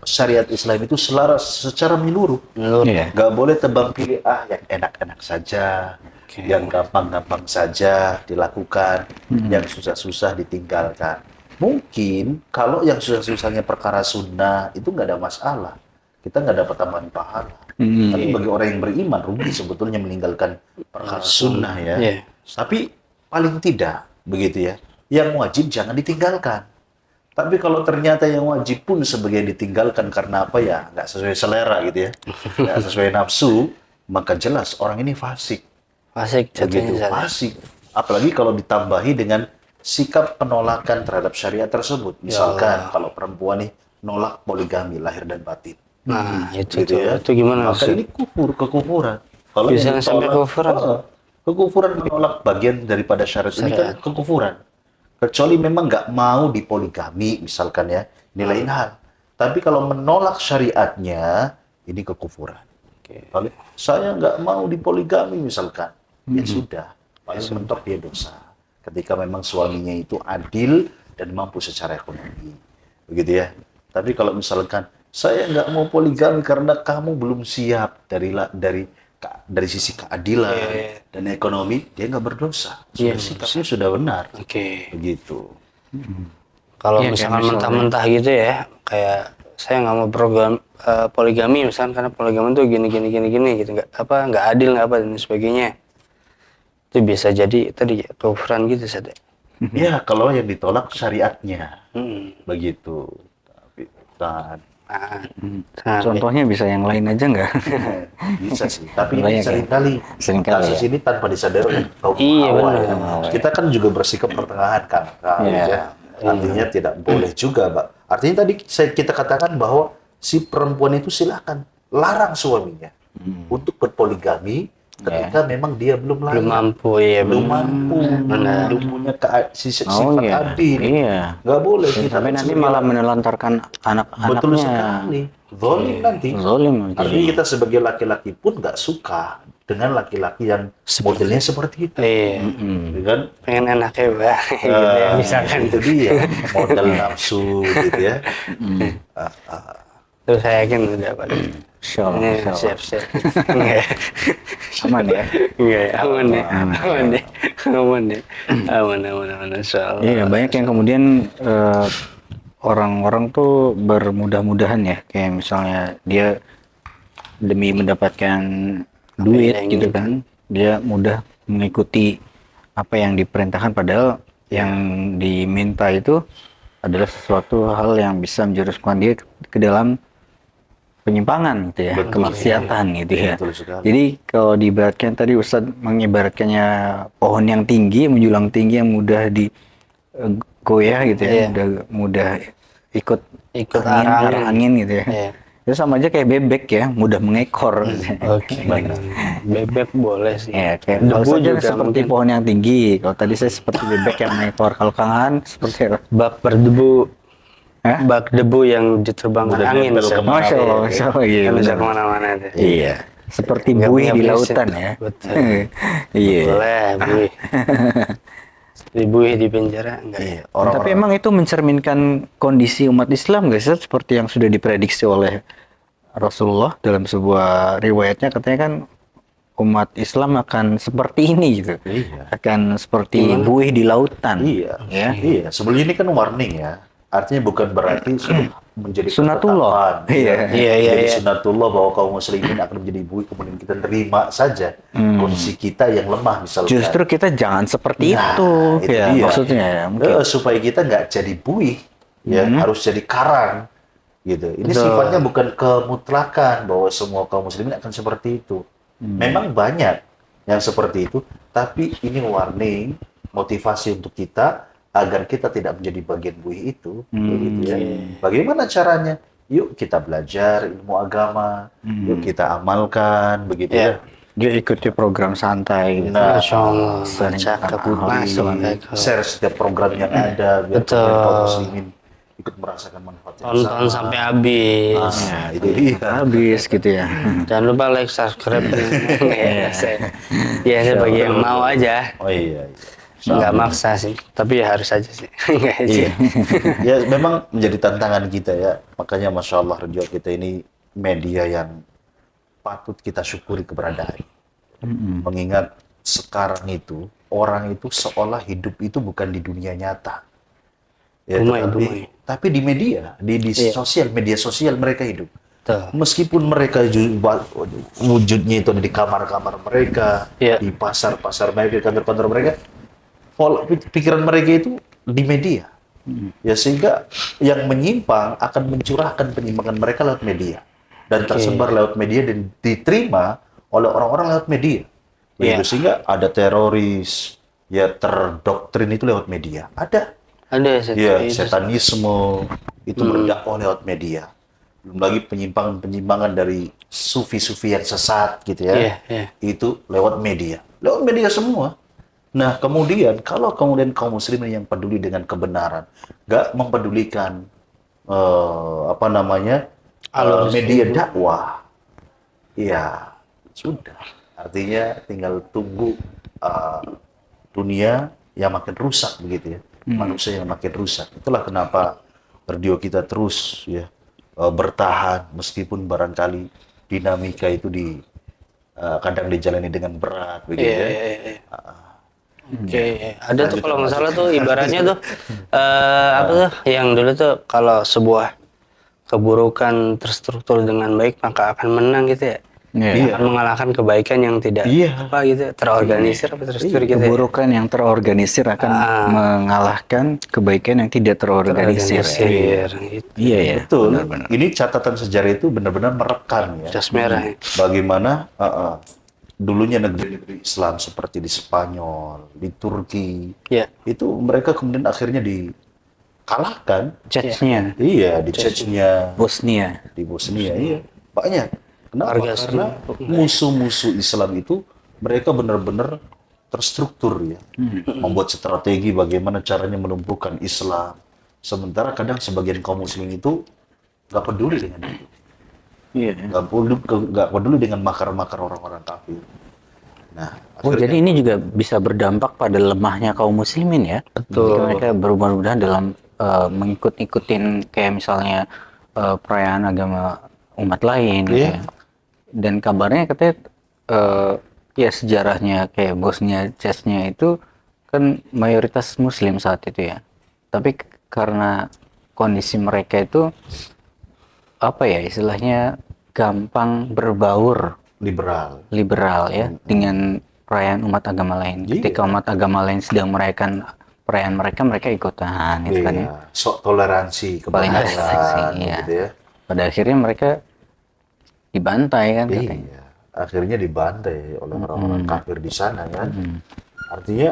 Speaker 1: syariat Islam itu secara menyeluruh.
Speaker 3: Menurut
Speaker 4: Iya.
Speaker 1: Nggak boleh tebang pilih, yang enak-enak saja,
Speaker 3: Oke.
Speaker 1: yang gampang-gampang saja dilakukan, yang susah-susah ditinggalkan. Mungkin kalau yang susah-susahnya perkara sunnah itu nggak ada masalah, kita nggak dapat tambahan pahala. Tapi bagi orang yang beriman rugi sebetulnya meninggalkan perkara sunnah ya.
Speaker 3: Iya.
Speaker 1: Tapi paling tidak begitu ya, yang wajib jangan ditinggalkan. Tapi kalau ternyata yang wajib pun sebagian ditinggalkan karena apa ya, nggak sesuai selera gitu ya, nggak sesuai nafsu, maka jelas orang ini fasik.
Speaker 3: Fasik
Speaker 1: Begitu,
Speaker 3: jatuhnya Ustaz.
Speaker 1: fasik. Apalagi kalau ditambahi dengan sikap penolakan terhadap syariat tersebut. Misalkan kalau perempuan nih nolak poligami lahir dan batin.
Speaker 3: Nah itu
Speaker 1: Gitu
Speaker 3: tuh.
Speaker 1: ya.
Speaker 3: Itu gimana
Speaker 1: Maka
Speaker 3: Ustaz?
Speaker 1: ini kekufuran. Kalau
Speaker 3: Bisa
Speaker 1: yang
Speaker 3: sampai
Speaker 1: ditolak-
Speaker 3: kekufuran?
Speaker 1: Kekufuran menolak bagian daripada syariat ini kan kekufuran. Kecuali memang nggak mau dipoligami misalkan ya, ini lain hal. Tapi kalau menolak syariatnya, ini kekufuran. Kalau saya nggak mau dipoligami misalkan, ya sudah, paling mentok dia dosa. Ketika memang suaminya itu adil dan mampu secara ekonomi, begitu ya. Tapi kalau misalkan saya nggak mau poligami karena kamu belum siap dari sisi keadilan dan ekonomi, dia nggak berdosa. Sudah sikapnya sudah benar,
Speaker 3: Oke.
Speaker 1: begitu.
Speaker 3: Kalau
Speaker 4: Iya, kayak
Speaker 3: misalkan
Speaker 4: misalnya-
Speaker 3: mentah-mentah gitu ya, kayak saya nggak mau poligami misalkan karena poligami tuh gini gitu, nggak adil nggak apa dan sebagainya. Itu bisa jadi tadi ya, kekufuran gitu saja.
Speaker 1: Ya kalau yang ditolak syariatnya, begitu. Tapi
Speaker 3: Nah,
Speaker 1: Nah,
Speaker 4: Contohnya bisa yang lain aja nggak?
Speaker 1: bisa sih. Tapi ini
Speaker 4: Banyak ya?
Speaker 1: seringkali
Speaker 4: Seringkali
Speaker 1: kasus
Speaker 4: ya?
Speaker 1: ini tanpa disadari oleh kaum
Speaker 3: Iya,
Speaker 1: awal
Speaker 3: benar.
Speaker 1: ya. Kita kan juga bersikap pertengahan kan,
Speaker 4: Iya.
Speaker 1: ya. Artinya tidak boleh juga, Mbak. Artinya tadi kita katakan bahwa si perempuan itu silakan larang suaminya untuk berpoligami ketika memang dia belum layak.
Speaker 3: belum mampu ya,
Speaker 1: Belum mampu, belum punya sifat adil.
Speaker 4: Iya.
Speaker 1: Nggak boleh. Kita
Speaker 4: Sampai
Speaker 1: kan
Speaker 4: nanti
Speaker 1: sebagai
Speaker 4: malah menelantarkan
Speaker 1: betul
Speaker 4: anak-anaknya.
Speaker 1: sekali. Zolim nanti.
Speaker 4: Zolim nanti.
Speaker 1: Artinya kita sebagai laki-laki pun nggak suka dengan laki-laki yang modelnya seperti itu.
Speaker 3: Iya.
Speaker 1: Ya kan?
Speaker 3: Pengen enaknya bah, gitu ya, misalkan.
Speaker 1: Itu dia, modal nafsu gitu ya.
Speaker 3: Terus saya yakin udah pada.
Speaker 4: Insya Allah, insya Allah.
Speaker 3: Siap. Enggak.
Speaker 4: Aman ya.
Speaker 3: Enggak, aman deh. Aman, insyaallah.
Speaker 4: Iya, banyak yang kemudian orang-orang tuh bermudah-mudahan ya, kayak misalnya dia demi mendapatkan duit
Speaker 3: yang
Speaker 4: gitu kan, dia mudah mengikuti apa yang diperintahkan, padahal yang diminta itu adalah sesuatu hal yang bisa menjerumuskan dia ke dalam penyimpangan gitu ya, kemaksiatan gitu ya.
Speaker 1: Betul sekali.
Speaker 4: Jadi kalau diibaratkan tadi Ustadz mengibaratkannya pohon yang tinggi, menjulang tinggi yang mudah digoyah gitu ya, mudah ikut arah angin gitu ya.
Speaker 3: Iya.
Speaker 4: Itu sama aja kayak bebek ya, mudah mengekor.
Speaker 3: Oke. Bebek boleh sih.
Speaker 4: Ya, kayak kalau
Speaker 3: Debu
Speaker 4: saya
Speaker 3: juga
Speaker 4: seperti
Speaker 3: mungkin.
Speaker 4: pohon yang tinggi. Kalau tadi saya seperti bebek yang mengekor. Kalau Kang Aan seperti apa?
Speaker 3: Bak berdebu.
Speaker 4: Hah?
Speaker 3: Bak debu yang diterbangkan
Speaker 1: Udah
Speaker 3: angin.
Speaker 1: nempel
Speaker 3: Ustaz.
Speaker 1: kemana
Speaker 4: Masya Allah,
Speaker 1: ya?
Speaker 4: Masya Allah, iya,
Speaker 3: Kan bisa
Speaker 4: benar.
Speaker 3: kemana-mana itu.
Speaker 4: Iya. Seperti
Speaker 3: Nggak
Speaker 4: buih
Speaker 3: punya
Speaker 4: di
Speaker 3: prinsip.
Speaker 4: lautan ya.
Speaker 3: Betul.
Speaker 4: Iya.
Speaker 3: Boleh, Bu. dibuih di penjara enggak ya?
Speaker 1: Iya,
Speaker 4: Tapi
Speaker 1: orang-orang
Speaker 4: emang itu mencerminkan kondisi umat Islam guys, seperti yang sudah diprediksi oleh Rasulullah dalam sebuah riwayatnya, katanya kan umat Islam akan seperti ini gitu.
Speaker 1: Iya.
Speaker 4: Akan seperti buih di lautan.
Speaker 1: Iya,
Speaker 4: Ya.
Speaker 1: iya. Sebelum ini kan warning ya. Artinya bukan berarti sudah menjadi
Speaker 4: Sunatullah.
Speaker 1: ketetapan, ya.
Speaker 3: Iya,
Speaker 1: Jadi
Speaker 3: iya.
Speaker 1: sunatullah bahwa kaum muslimin akan menjadi buih, kemudian kita terima saja kondisi kita yang lemah misalnya.
Speaker 4: Justru kita jangan seperti
Speaker 1: Nah,
Speaker 4: itu,
Speaker 1: itu
Speaker 4: ya
Speaker 1: dia.
Speaker 4: maksudnya ya. Mungkin.
Speaker 1: Supaya kita nggak jadi buih, ya harus jadi karang, gitu. Ini sifatnya bukan kemutlakan bahwa semua kaum muslimin akan seperti itu. Memang banyak yang seperti itu, tapi ini warning, motivasi untuk kita agar kita tidak menjadi bagian buih itu, begitu ya. Bagaimana caranya? Yuk kita belajar ilmu agama, yuk kita amalkan, begitu ya.
Speaker 4: Dia ikuti program santai gitu.
Speaker 1: Nah,
Speaker 3: Masya Allah,
Speaker 4: sering
Speaker 3: cakep
Speaker 4: paham.
Speaker 3: masuk
Speaker 1: share setiap program yang ada biar
Speaker 3: Betul.
Speaker 1: kaum muslimin ikut merasakan manfaat yang
Speaker 3: tonton
Speaker 1: sama.
Speaker 3: sampai habis.
Speaker 1: Nah, itu dia.
Speaker 4: Habis gitu ya.
Speaker 3: Jangan lupa like, subscribe. Ya, saya bagi yang mau aja.
Speaker 1: Oh iya.
Speaker 3: Nggak maksa sih, tapi ya harus aja sih. Nggak sih.
Speaker 1: Ya memang menjadi tantangan kita ya. Makanya Masya Allah radio kita ini media yang patut kita syukuri keberadaan. Mengingat sekarang itu orang itu seolah hidup itu bukan di dunia nyata. Ya,
Speaker 3: Dumai,
Speaker 1: tetapi,
Speaker 3: dumai.
Speaker 1: tapi di media, di sosial, media sosial mereka hidup.
Speaker 3: Tuh.
Speaker 1: Meskipun mereka wujudnya itu ada di kamar-kamar mereka,
Speaker 3: Iya.
Speaker 1: di pasar-pasar mereka, di kantor-kantor mereka, pikiran mereka itu di media. Ya sehingga yang menyimpang akan mencurahkan penyimpangan mereka lewat media dan tersebar lewat media dan diterima oleh orang-orang lewat media. Begitu, sehingga ada teroris, ya terdoktrin itu lewat media. Ada.
Speaker 3: Ada
Speaker 1: Ya,
Speaker 3: itu.
Speaker 1: setanisme itu berdakwah lewat media. Belum lagi penyimpangan-penyimpangan dari sufi-sufi yang sesat gitu ya.
Speaker 3: Iya, iya.
Speaker 1: Itu lewat media. Lewat media semua. Nah, kemudian kalau kemudian kaum muslimin yang peduli dengan kebenaran, nggak mempedulikan media dakwah, ya sudah. Artinya tinggal tunggu dunia yang makin rusak begitu ya. Manusia yang makin rusak. Itulah kenapa radio kita terus ya bertahan meskipun barangkali dinamika itu kadang dijalani dengan berat begitu
Speaker 3: Iya,
Speaker 1: ya.
Speaker 3: iya, iya. Oke, ada tuh kalau nggak salah tuh ibaratnya tuh apa tuh yang dulu tuh kalau sebuah keburukan terstruktur dengan baik maka akan menang gitu ya.
Speaker 4: Iya.
Speaker 3: Akan mengalahkan kebaikan yang tidak apa gitu terorganisir apa terstruktur gitu ya.
Speaker 4: Keburukan yang terorganisir akan mengalahkan kebaikan yang tidak terorganisir.
Speaker 3: Terorganisir gitu.
Speaker 4: Iya ya.
Speaker 1: Betul. Ini catatan sejarah itu benar-benar merekam ya.
Speaker 3: Jas merah. Ya.
Speaker 1: Bagaimana dulunya negeri-negeri Islam seperti di Spanyol, di Turki,
Speaker 3: Iya.
Speaker 1: itu mereka kemudian akhirnya dikalahkan.
Speaker 4: Chechnya,
Speaker 1: Iya, di Chechnya,
Speaker 4: Bosnia.
Speaker 1: di Bosnia, iya. Banyak. Kenapa?
Speaker 3: Warga
Speaker 1: Karena musuh-musuh Islam itu mereka benar-benar terstruktur ya. Membuat strategi bagaimana caranya melumpuhkan Islam. Sementara kadang sebagian kaum muslim itu nggak peduli dengan itu.
Speaker 4: Iya.
Speaker 1: Nggak peduli dengan makar-makar orang-orang kafir. Nah,
Speaker 4: Oh, jadi ini juga bisa berdampak pada lemahnya kaum muslimin ya. Betul. Mereka berubah-ubah dalam mengikut-ikutin kayak misalnya perayaan agama umat lain gitu ya. Dan kabarnya katanya ya sejarahnya kayak Bosnia, Chechnya itu kan mayoritas muslim saat itu ya. Tapi karena kondisi mereka itu apa ya istilahnya gampang berbaur liberal ya dengan perayaan umat agama lain. Ketika umat agama lain sedang merayakan perayaan mereka ikutan gitu kan ya.
Speaker 1: Sok toleransi kebangsaan
Speaker 4: Iya.
Speaker 1: gitu ya.
Speaker 4: Pada akhirnya mereka dibantai kan katanya.
Speaker 1: Iya, akhirnya dibantai oleh orang-orang kafir di sana kan. Artinya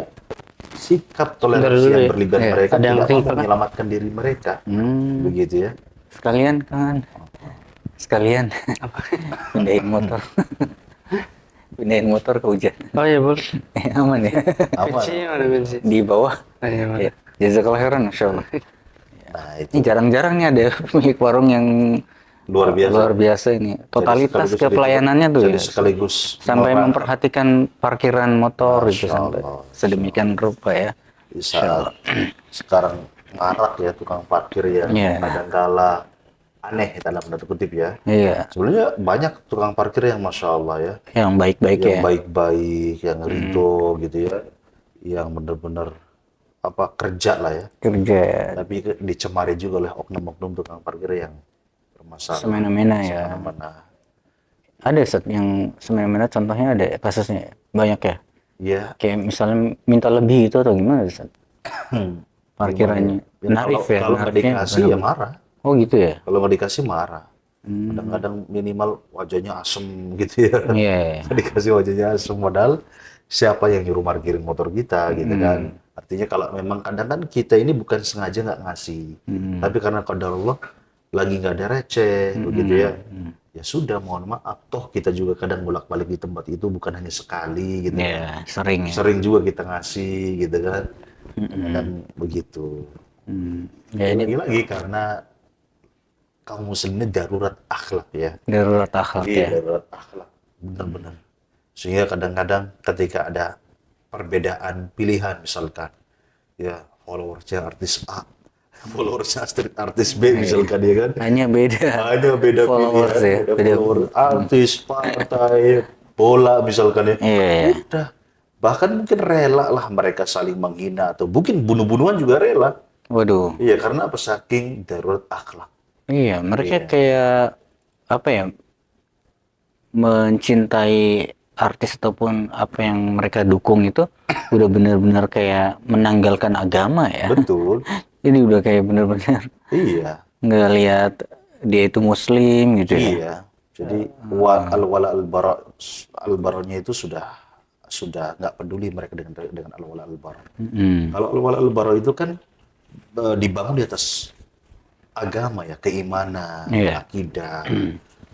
Speaker 1: sikap toleransi yang berlebihan mereka tidak mampu menyelamatkan diri mereka. Begitu ya.
Speaker 4: Sekalian kan. Sekalian. Pindahin motor. Pindahin motor ke hujan.
Speaker 3: Oh iya boleh.
Speaker 4: Aman ya.
Speaker 3: Bensinnya mana bensin?
Speaker 4: Di bawah.
Speaker 3: Iya mana?
Speaker 4: Ya. Jazakallah khairan insyaallah.
Speaker 1: Nah, itu
Speaker 4: Ini jarang-jarang nih ada pemilik warung yang
Speaker 1: luar biasa.
Speaker 4: luar biasa ini. Totalitas
Speaker 1: Jadi
Speaker 4: kepelayanannya tuh
Speaker 1: jadi
Speaker 4: ya.
Speaker 1: sekaligus
Speaker 4: Sampai
Speaker 1: orang-
Speaker 4: memperhatikan parkiran motor gitu
Speaker 1: Masya
Speaker 4: sampai
Speaker 1: Allah.
Speaker 4: sedemikian rupa ya.
Speaker 1: Di saat sekarang marak ya tukang parkir yang
Speaker 4: Iya.
Speaker 1: kadangkala aneh dalam tanda kutip ya.
Speaker 4: Iya,
Speaker 1: Sebenarnya banyak tukang parkir yang masya Allah ya,
Speaker 4: yang baik-baik
Speaker 1: yang
Speaker 4: ya.
Speaker 1: baik-baik, yang ridho gitu ya, yang benar-benar apa kerja lah ya.
Speaker 4: Kerja
Speaker 1: Tapi dicemari juga oleh oknum-oknum tukang parkir yang bermasalah.
Speaker 4: semena-mena ya.
Speaker 1: Semena-mena.
Speaker 4: Ada Ustaz yang semena-mena, contohnya ada kasusnya banyak ya.
Speaker 1: Iya.
Speaker 4: Kayak misalnya minta lebih itu atau gimana Ustaz? Parkirannya.
Speaker 1: Ya,
Speaker 4: Narif ya.
Speaker 1: kalau nggak
Speaker 4: narifnya
Speaker 1: dikasih ya
Speaker 4: bener-bener.
Speaker 1: marah.
Speaker 4: Oh gitu ya.
Speaker 1: Kalau nggak dikasih marah. Kadang-kadang minimal wajahnya asem gitu ya.
Speaker 4: Iya.
Speaker 1: Nggak dikasih wajahnya asem, modal siapa yang nyuruh parkirin motor kita gitu kan. Artinya kalau memang kadang kan kita ini bukan sengaja nggak ngasih, tapi karena qadarullah lagi nggak ada receh begitu ya. Ya sudah, mohon maaf, toh kita juga kadang bolak-balik di tempat itu bukan hanya sekali gitu kan.
Speaker 4: Iya, sering ya.
Speaker 1: Sering juga kita ngasih gitu kan. Dan begitu.
Speaker 4: Ya ini
Speaker 1: Lagi-lagi karena kaum muslimin darurat akhlak ya.
Speaker 4: darurat akhlak
Speaker 1: Iya,
Speaker 4: ya.
Speaker 1: darurat akhlak. Benar-benar. Sehingga kadang-kadang ketika ada perbedaan pilihan misalkan, ya followersnya artis A, followersnya artis B misalkan ya kan.
Speaker 4: Hanya beda.
Speaker 1: Hanya beda
Speaker 4: Followers
Speaker 1: pilihan,
Speaker 4: ya,
Speaker 1: beda
Speaker 4: beda.
Speaker 1: follower, artis, partai, bola misalkan ya.
Speaker 4: Iya, iya.
Speaker 1: Udah. Bahkan mungkin rela lah mereka saling menghina atau mungkin bunuh-bunuhan juga rela.
Speaker 4: Waduh.
Speaker 1: Iya, karena apa? Saking darurat akhlak.
Speaker 4: Iya, mereka kayak apa ya? Mencintai artis ataupun apa yang mereka dukung itu udah benar-benar kayak menanggalkan agama ya.
Speaker 1: Betul.
Speaker 4: Ini udah kayak benar-benar
Speaker 1: Iya.
Speaker 4: nggak lihat dia itu muslim gitu ya.
Speaker 1: Iya. Jadi al-wala al-baranya itu sudah nggak peduli mereka dengan al-wala al-bara. Kalau al-wala al-bara itu kan dibangun di atas agama ya, keimanan,
Speaker 4: Iya.
Speaker 1: akidah.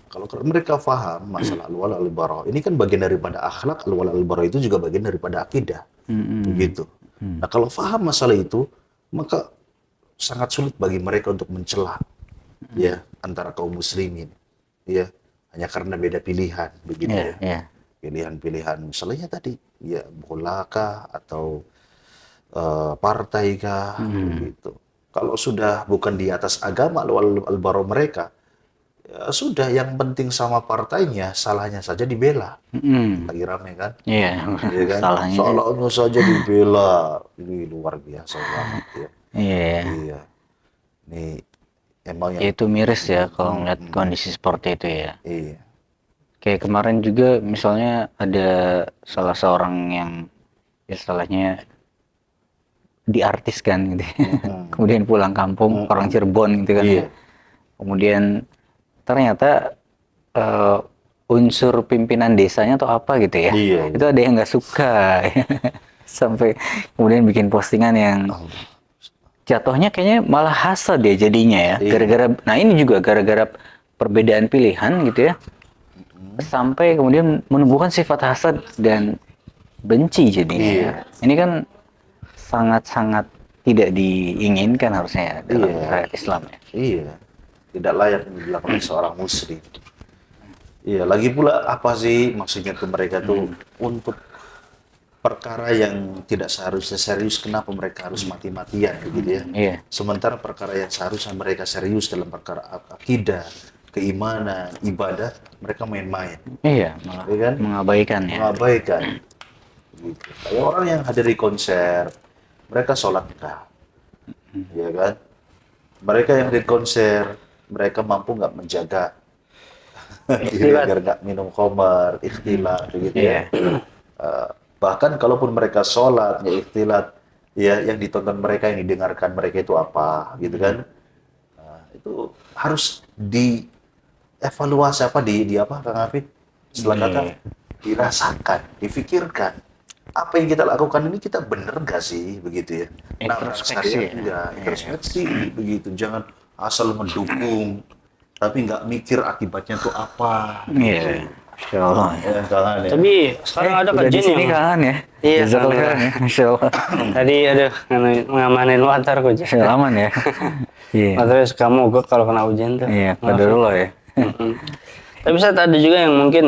Speaker 1: Kalau mereka paham masalah al-wala al-bara, ini kan bagian daripada akhlak, al-wala al-bara itu juga bagian daripada akidah. Begitu. Nah, kalau paham masalah itu, maka sangat sulit bagi mereka untuk mencela ya antara kaum muslimin. Ya, hanya karena beda pilihan begitu
Speaker 4: Iya,
Speaker 1: ya.
Speaker 4: iya.
Speaker 1: Pilihan-pilihan misalnya tadi ya bola kah atau partai kah begitu. Kalau sudah bukan di atas agama al-bara mereka, ya sudah, yang penting sama partainya, salahnya saja dibela. Lagi rame kan?
Speaker 4: Iya,
Speaker 1: Iya kan?
Speaker 4: salahnya.
Speaker 1: Salahnya saja dibela. Ini luar biasa banget ya.
Speaker 4: Iya.
Speaker 1: Iya. Ini emang
Speaker 4: Ya
Speaker 1: yang
Speaker 4: itu miris ya kalau ngeliat kondisi seperti itu ya.
Speaker 1: iya.
Speaker 4: Kayak kemarin juga misalnya ada salah seorang yang istilahnya diartiskan gitu ya. Kemudian pulang kampung, orang Cirebon gitu kan ya.
Speaker 1: Iya.
Speaker 4: Kemudian ternyata unsur pimpinan desanya atau apa gitu ya.
Speaker 1: Iya,
Speaker 4: Itu ada yang nggak suka. Sampai kemudian bikin postingan yang jatuhnya kayaknya malah hasad ya jadinya ya.
Speaker 1: Iya.
Speaker 4: Gara-gara, nah ini juga gara-gara perbedaan pilihan gitu ya. Sampai kemudian menumbuhkan sifat hasad dan benci jadinya.
Speaker 1: Iya.
Speaker 4: Ini kan sangat-sangat tidak diinginkan harusnya ya dalam
Speaker 1: Iya.
Speaker 4: syariat Islam ya.
Speaker 1: Iya. Tidak layak ini dilakukan oleh seorang muslim. Iya, lagi pula apa sih maksudnya tuh mereka tuh untuk perkara yang tidak seharusnya serius, kenapa mereka harus mati-matian begitu ya?
Speaker 4: Iya.
Speaker 1: Sementara perkara yang seharusnya mereka serius dalam perkara akidah, keimanan, ibadah, mereka main-main.
Speaker 4: Iya, malah
Speaker 1: Iya kan?
Speaker 4: mengabaikan ya.
Speaker 1: Mengabaikan. Gitu. Kayak orang yang hadiri konser, mereka sholat enggak? Ya kan? Mereka yang di konser, mereka mampu nggak menjaga diri agar nggak minum khamar, ikhtilat, begitu ya. Bahkan kalaupun mereka sholat, ya ikhtilat, ya yang ditonton mereka, yang didengarkan mereka itu apa, gitu kan? Nah, itu harus dievaluasi apa di apa, Kang Hafid? Setelah kata dirasakan, difikirkan. Apa yang kita lakukan ini kita bener nggak sih, begitu ya?
Speaker 4: Introspeksi
Speaker 1: Ya, introspeksi, begitu. Jangan asal mendukung, tapi nggak mikir akibatnya tuh apa.
Speaker 4: Iya. Insya Allah.
Speaker 1: Ya, jangan ya.
Speaker 3: Tapi sekarang ada
Speaker 4: udah di
Speaker 3: kajian
Speaker 4: sini
Speaker 3: yang
Speaker 4: kangen ya.
Speaker 3: Iya,
Speaker 4: Jazakallah
Speaker 3: kangen.
Speaker 4: khairan ya. Insya Allah.
Speaker 3: tadi ada ngamanin watar kok.
Speaker 4: Insya Allah aman ya. Iya.
Speaker 3: Terus kamu gue kalau kena hujan tuh.
Speaker 4: Iya, qadarullah ya.
Speaker 3: Tapi saya ada juga yang mungkin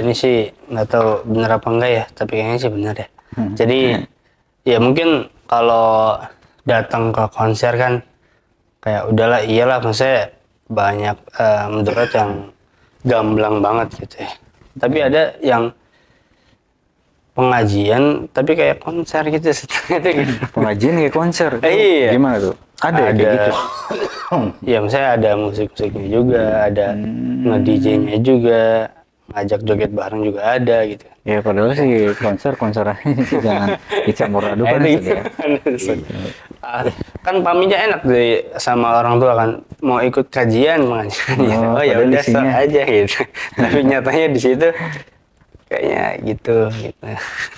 Speaker 3: ini sih nggak tahu benar apa enggak ya, tapi kayaknya sih benar ya. Jadi ya mungkin kalau datang ke konser kan kayak udahlah iyalah, maksudnya banyak mudarat yang gamblang banget gitu ya. Tapi ada yang pengajian tapi kayak konser gitu setengah gitu.
Speaker 4: Pengajian kayak konser. Itu
Speaker 3: Iya.
Speaker 4: Gimana tuh? Ada ya kayak gitu.
Speaker 3: Ya misalnya ada musik-musiknya juga, ada nge-DJ-nya juga, ngajak joget bareng juga ada gitu.
Speaker 4: Ya padahal sih konser jangan dicampur adukan
Speaker 3: Ada
Speaker 4: Ustaz,
Speaker 3: gitu.
Speaker 4: ya.
Speaker 3: Kan paminya enak sama orang tua kan, mau ikut kajian pengajian gitu.
Speaker 4: Oh,
Speaker 3: Oh ya
Speaker 4: padahal
Speaker 3: udah sok
Speaker 4: isinya-
Speaker 3: aja gitu. Tapi nyatanya di situ kayaknya gitu.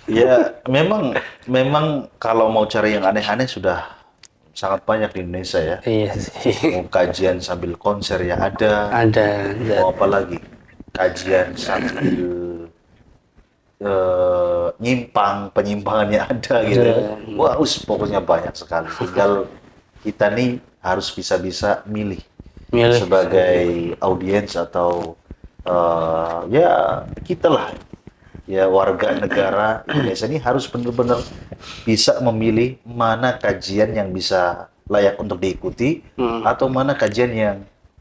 Speaker 1: Ya, memang kalau mau cari yang aneh-aneh sudah sangat banyak di Indonesia ya.
Speaker 3: Iya sih.
Speaker 1: Mau kajian sambil konser ya ada.
Speaker 3: Ada.
Speaker 1: Mau apa lagi? Kajian sambil penyimpangannya ada gitu ya. Wah, pokoknya banyak sekali. Tinggal kita nih harus bisa-bisa milih
Speaker 3: Milih.
Speaker 1: sebagai audiens atau ya kita lah ya warga negara Indonesia ini harus benar-benar bisa memilih mana kajian yang bisa layak untuk diikuti atau mana kajian yang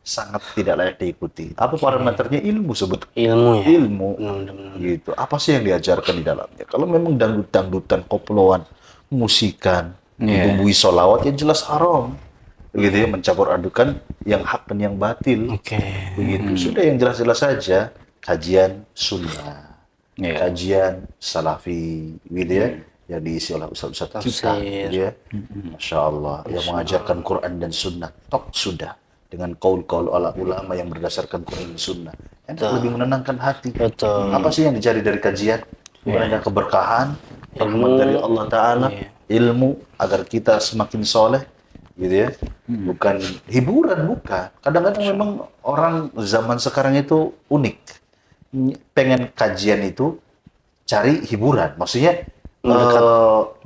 Speaker 1: sangat tidak layak diikuti. Apa parameternya? Ilmu sebetulnya.
Speaker 3: Ilmu ya.
Speaker 1: Ilmu
Speaker 3: Benar-benar.
Speaker 1: gitu. Apa sih yang diajarkan di dalamnya? Kalau memang dangdut-dangdutan, koploan, musikan, dibumbui sholawat, ya jelas haram. Begitu ya, mencampur adukan yang hak dan yang batil.
Speaker 3: Oke.
Speaker 1: Begitu. Sudah yang jelas-jelas saja, kajian sunnah,
Speaker 4: Iya.
Speaker 1: kajian salafi, gitu ya, yang diisi oleh ustaz-ustaz kita,
Speaker 3: Tafsir.
Speaker 1: gitu ya. Masya Allah, yang mengajarkan Quran dan sunnah, tok sudah. Dengan kaul-kaul ulama yang berdasarkan Quran dan sunnah. Enak, lebih menenangkan hati.
Speaker 3: Betul.
Speaker 1: Apa sih yang dicari dari kajian? Bukan hanya keberkahan, rahmat dari Allah Ta'ala, ilmu agar kita semakin soleh, gitu ya. Bukan hiburan, bukan. Kadang-kadang memang orang zaman sekarang itu unik. Pengen kajian itu cari hiburan. Maksudnya,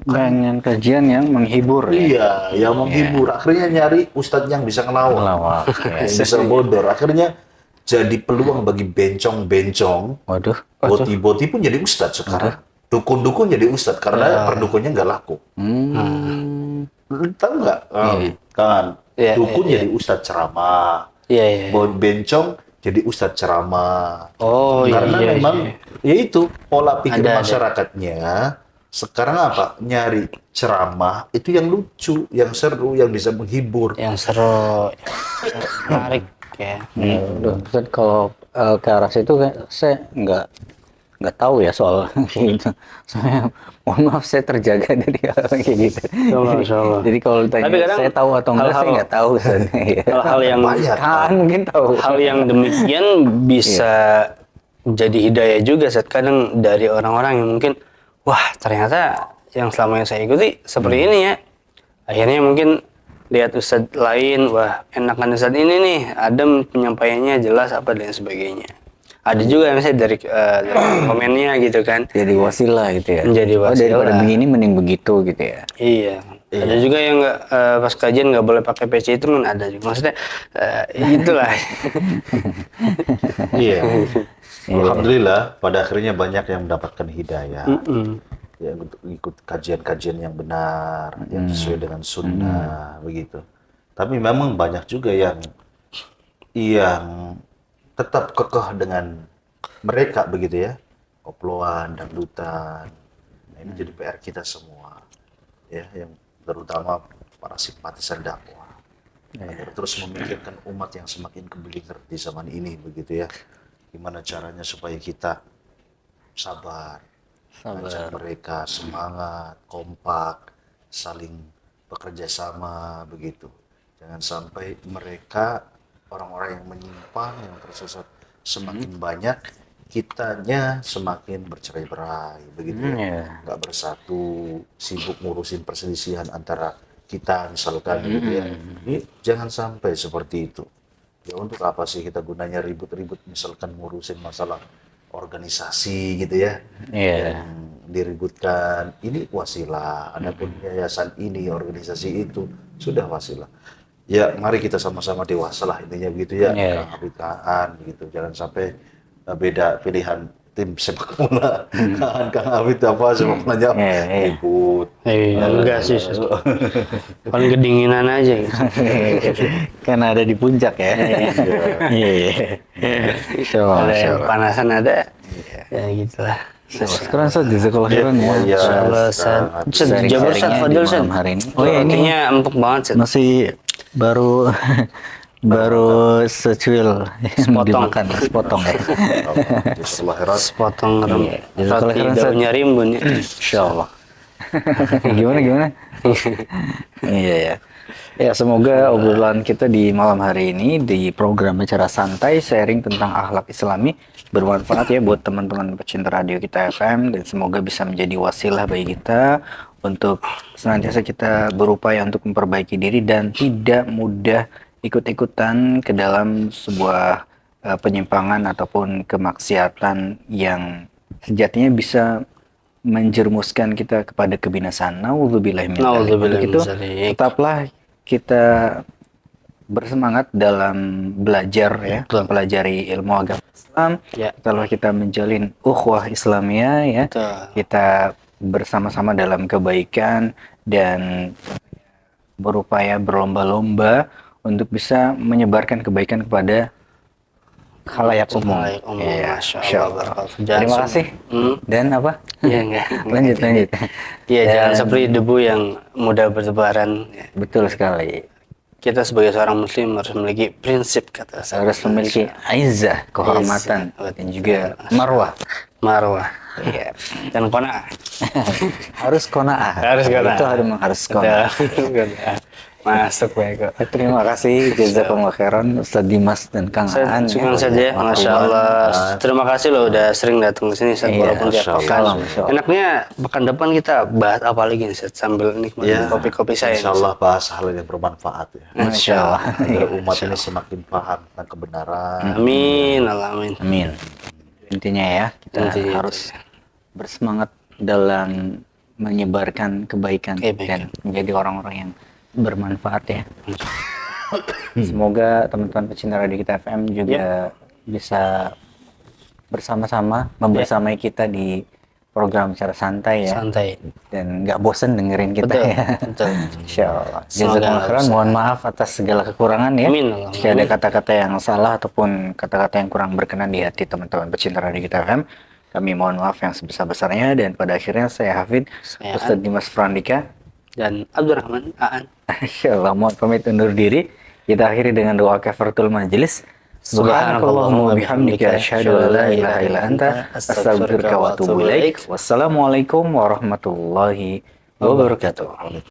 Speaker 4: Pengen kajian yang menghibur ya.
Speaker 1: iya, yang menghibur. Akhirnya nyari ustadz yang bisa ngelawak.
Speaker 4: Ngelawak,
Speaker 1: Yang bisa bodor. Akhirnya jadi peluang bagi bencong-bencong.
Speaker 4: Waduh.
Speaker 1: Boti-boti pun jadi ustadz sekarang. Dukun-dukun jadi ustadz karena perdukunnya nggak laku. Tahu nggak? Kan
Speaker 3: Iya,
Speaker 1: dukun jadi ustadz ceramah,
Speaker 3: Iya.
Speaker 1: bencong jadi ustadz ceramah.
Speaker 3: Oh
Speaker 1: Karena
Speaker 3: iya.
Speaker 1: memang ya itu pola pikir
Speaker 3: Ada.
Speaker 1: masyarakatnya sekarang apa? Nyari ceramah itu yang lucu, yang seru, yang bisa menghibur.
Speaker 3: Yang seru, yang menarik ya.
Speaker 4: Duh, Ustaz, kalau ke arah situ saya nggak tahu ya soal kayak gitu. Saya mohon maaf saya terjaga dari hal kayak gitu.
Speaker 3: Masya Allah.
Speaker 4: Jadi kalau ditanya
Speaker 3: Tapi kadang
Speaker 4: saya tahu atau enggak saya
Speaker 3: hal-hal-
Speaker 4: nggak tahu. Ustaz. Iya.
Speaker 3: Hal-hal yang
Speaker 1: Banyak.
Speaker 4: Kan mungkin tahu.
Speaker 3: hal yang demikian bisa jadi hidayah juga saat kadang dari orang-orang yang mungkin wah ternyata yang selama yang saya ikuti seperti ini ya. Akhirnya mungkin lihat ustadz lain, wah enakan ustadz ini nih, adem penyampaiannya jelas apa dan sebagainya. Ada juga misalnya dari komennya gitu kan.
Speaker 4: Jadi wasilah gitu ya.
Speaker 3: Menjadi
Speaker 4: Oh, daripada
Speaker 3: wasilah.
Speaker 4: begini mending begitu gitu ya.
Speaker 3: Iya. Ada juga yang nggak pas kajian nggak boleh pakai PC itu kan ada juga. Maksudnya itulah.
Speaker 1: Iya. Alhamdulillah pada akhirnya banyak yang mendapatkan hidayah. Ya, untuk ikut kajian-kajian yang benar, yang sesuai dengan sunnah, begitu. Tapi memang banyak juga yang tetap kekeh dengan mereka, begitu ya, koploan, dangdutan. Nah, ini jadi PR kita semua, ya, yang terutama para simpatisan dakwah, agar terus memikirkan umat yang semakin kebelinger di zaman ini, begitu ya. Gimana caranya supaya kita sabar, ajak mereka semangat, kompak, saling bekerja sama, begitu. Jangan sampai mereka orang-orang yang menyimpang, yang tersesat semakin banyak, kitanya semakin bercerai-berai, begitu ya. Nggak bersatu, sibuk ngurusin perselisihan antara kita misalkan, gitu ya. Ini jangan sampai seperti itu. Ya untuk apa sih kita gunanya ribut-ribut misalkan ngurusin masalah organisasi gitu ya, yang diributkan ini wasilah, adapun yayasan ini, organisasi itu sudah wasilah. Ya mari kita sama-sama dewasa lah intinya begitu ya, bid'ah gitu, jangan sampai beda pilihan tim sepak bola. Kang Hafid apa sepak bolanya ribut.
Speaker 3: Enggak sih. Paling kedinginan aja gitu.
Speaker 4: Karena ada di puncak ya. Iya.
Speaker 3: Ada yang panasan ada. Ya gitulah.
Speaker 4: Sekarang Ustaz, jazakallah khairan ya.
Speaker 1: Iya.
Speaker 3: Insyaallah Ustaz. Ustaz, jabar Ustaz
Speaker 4: Sharing-sharingnya di
Speaker 3: Fadil Ustaz.
Speaker 4: malam hari ini.
Speaker 3: Oh ini kayaknya empuk banget Ustaz.
Speaker 4: Masih baru secuil yang
Speaker 3: Sepotong.
Speaker 4: dimakan, sepotong ya.
Speaker 1: Jazakallah khairan.
Speaker 3: Sepotong
Speaker 4: Jazakallah
Speaker 3: roti
Speaker 4: khairan, Ustaz.
Speaker 3: daunnya rimbun ya.
Speaker 4: Insyaallah. Gimana? Iya ya. Ya, semoga obrolan kita di malam hari ini di program Bicara Santai sharing tentang akhlak Islami bermanfaat ya buat teman-teman pecinta radio kita FM, dan semoga bisa menjadi wasilah bagi kita untuk senantiasa kita berupaya untuk memperbaiki diri dan tidak mudah ikut-ikutan ke dalam sebuah penyimpangan ataupun kemaksiatan yang sejatinya bisa menjerumuskan kita kepada kebinasaan. Nauzubillah min dzalik.
Speaker 3: Nauzubillah
Speaker 4: Untuk
Speaker 3: min
Speaker 4: itu
Speaker 3: dzalik.
Speaker 4: tetaplah kita bersemangat dalam belajar ya,
Speaker 3: Betul.
Speaker 4: mempelajari ilmu agama Islam.
Speaker 3: Ya.
Speaker 4: Kalau kita menjalin ukhuwah Islamiyah ya,
Speaker 3: Betul.
Speaker 4: kita bersama-sama dalam kebaikan dan berupaya berlomba-lomba untuk bisa menyebarkan kebaikan kepada khalayak umum.
Speaker 3: Khalayak umum,
Speaker 4: Iya,
Speaker 3: Masya
Speaker 4: Masya
Speaker 3: Allah.
Speaker 4: Allah.
Speaker 3: Jangan
Speaker 4: Terima kasih. Dan apa?
Speaker 3: Iya enggak.
Speaker 4: Lanjut.
Speaker 3: Iya, jangan
Speaker 4: Dan-
Speaker 3: seperti debu yang mudah bertebaran.
Speaker 4: Betul sekali.
Speaker 3: Kita sebagai seorang muslim harus memiliki prinsip kata saya.
Speaker 4: Harus memiliki aizah, kehormatan,
Speaker 3: Izzah.
Speaker 4: dan juga marwah.
Speaker 3: Marwah.
Speaker 4: Iya.
Speaker 3: Dan qanaah.
Speaker 4: Harus qanaah.
Speaker 3: Harus qanaah.
Speaker 4: Itu harus qanaah.
Speaker 3: Masuk baik kok.
Speaker 4: Terima kasih jazakumullah khairan Ustaz Dimas dan Kang Aan.
Speaker 3: Cukup saja, Masya Allah. Terima kasih loh udah sering datang ke sini, Ustaz,
Speaker 4: Iya,
Speaker 3: walaupun tiap
Speaker 1: Masya Allah.
Speaker 3: pekan.
Speaker 4: Masya Allah.
Speaker 3: Enaknya pekan depan kita bahas apa lagi nih, Ustaz, sambil nikmatin
Speaker 1: Ya,
Speaker 3: kopi-kopi saya.
Speaker 1: Insya Allah bahas hal yang bermanfaat ya.
Speaker 3: Masya Allah.
Speaker 1: Agar umat ini semakin paham tentang kebenaran.
Speaker 3: Amin, Allah amin.
Speaker 4: Amin. Intinya ya, kita
Speaker 3: Intinya
Speaker 4: harus bersemangat dalam menyebarkan kebaikan dan menjadi orang-orang yang bermanfaat ya. Semoga teman-teman pecinta radio kita FM juga bisa bersama-sama membersamai kita di program secara santai ya,
Speaker 3: Santai.
Speaker 4: dan nggak bosen dengerin kita
Speaker 3: Betul,
Speaker 4: ya.
Speaker 3: betul.
Speaker 4: Insya Allah.
Speaker 3: Semoga
Speaker 4: Jazakallah khairan.
Speaker 3: bisa.
Speaker 4: Mohon maaf atas segala kekurangan ya.
Speaker 3: Amin, Allah.
Speaker 4: Jika ada kata-kata yang salah ataupun kata-kata yang kurang berkenan di hati teman-teman pecinta radio kita FM, kami mohon maaf yang sebesar-besarnya. Dan pada akhirnya saya Hafid,
Speaker 3: Saya
Speaker 4: Ustadz Dimas Frandika,
Speaker 3: Dan Abdurrahman Aan.
Speaker 4: Insya Allah mohon pamit undur diri. Kita akhiri dengan doa kafaratul majelis. Subhanakallahumma bihamdika asyhadu an la ilaha illa anta astaghfiruka wa atubu ilaik. Wassalamualaikum warahmatullahi wabarakatuh.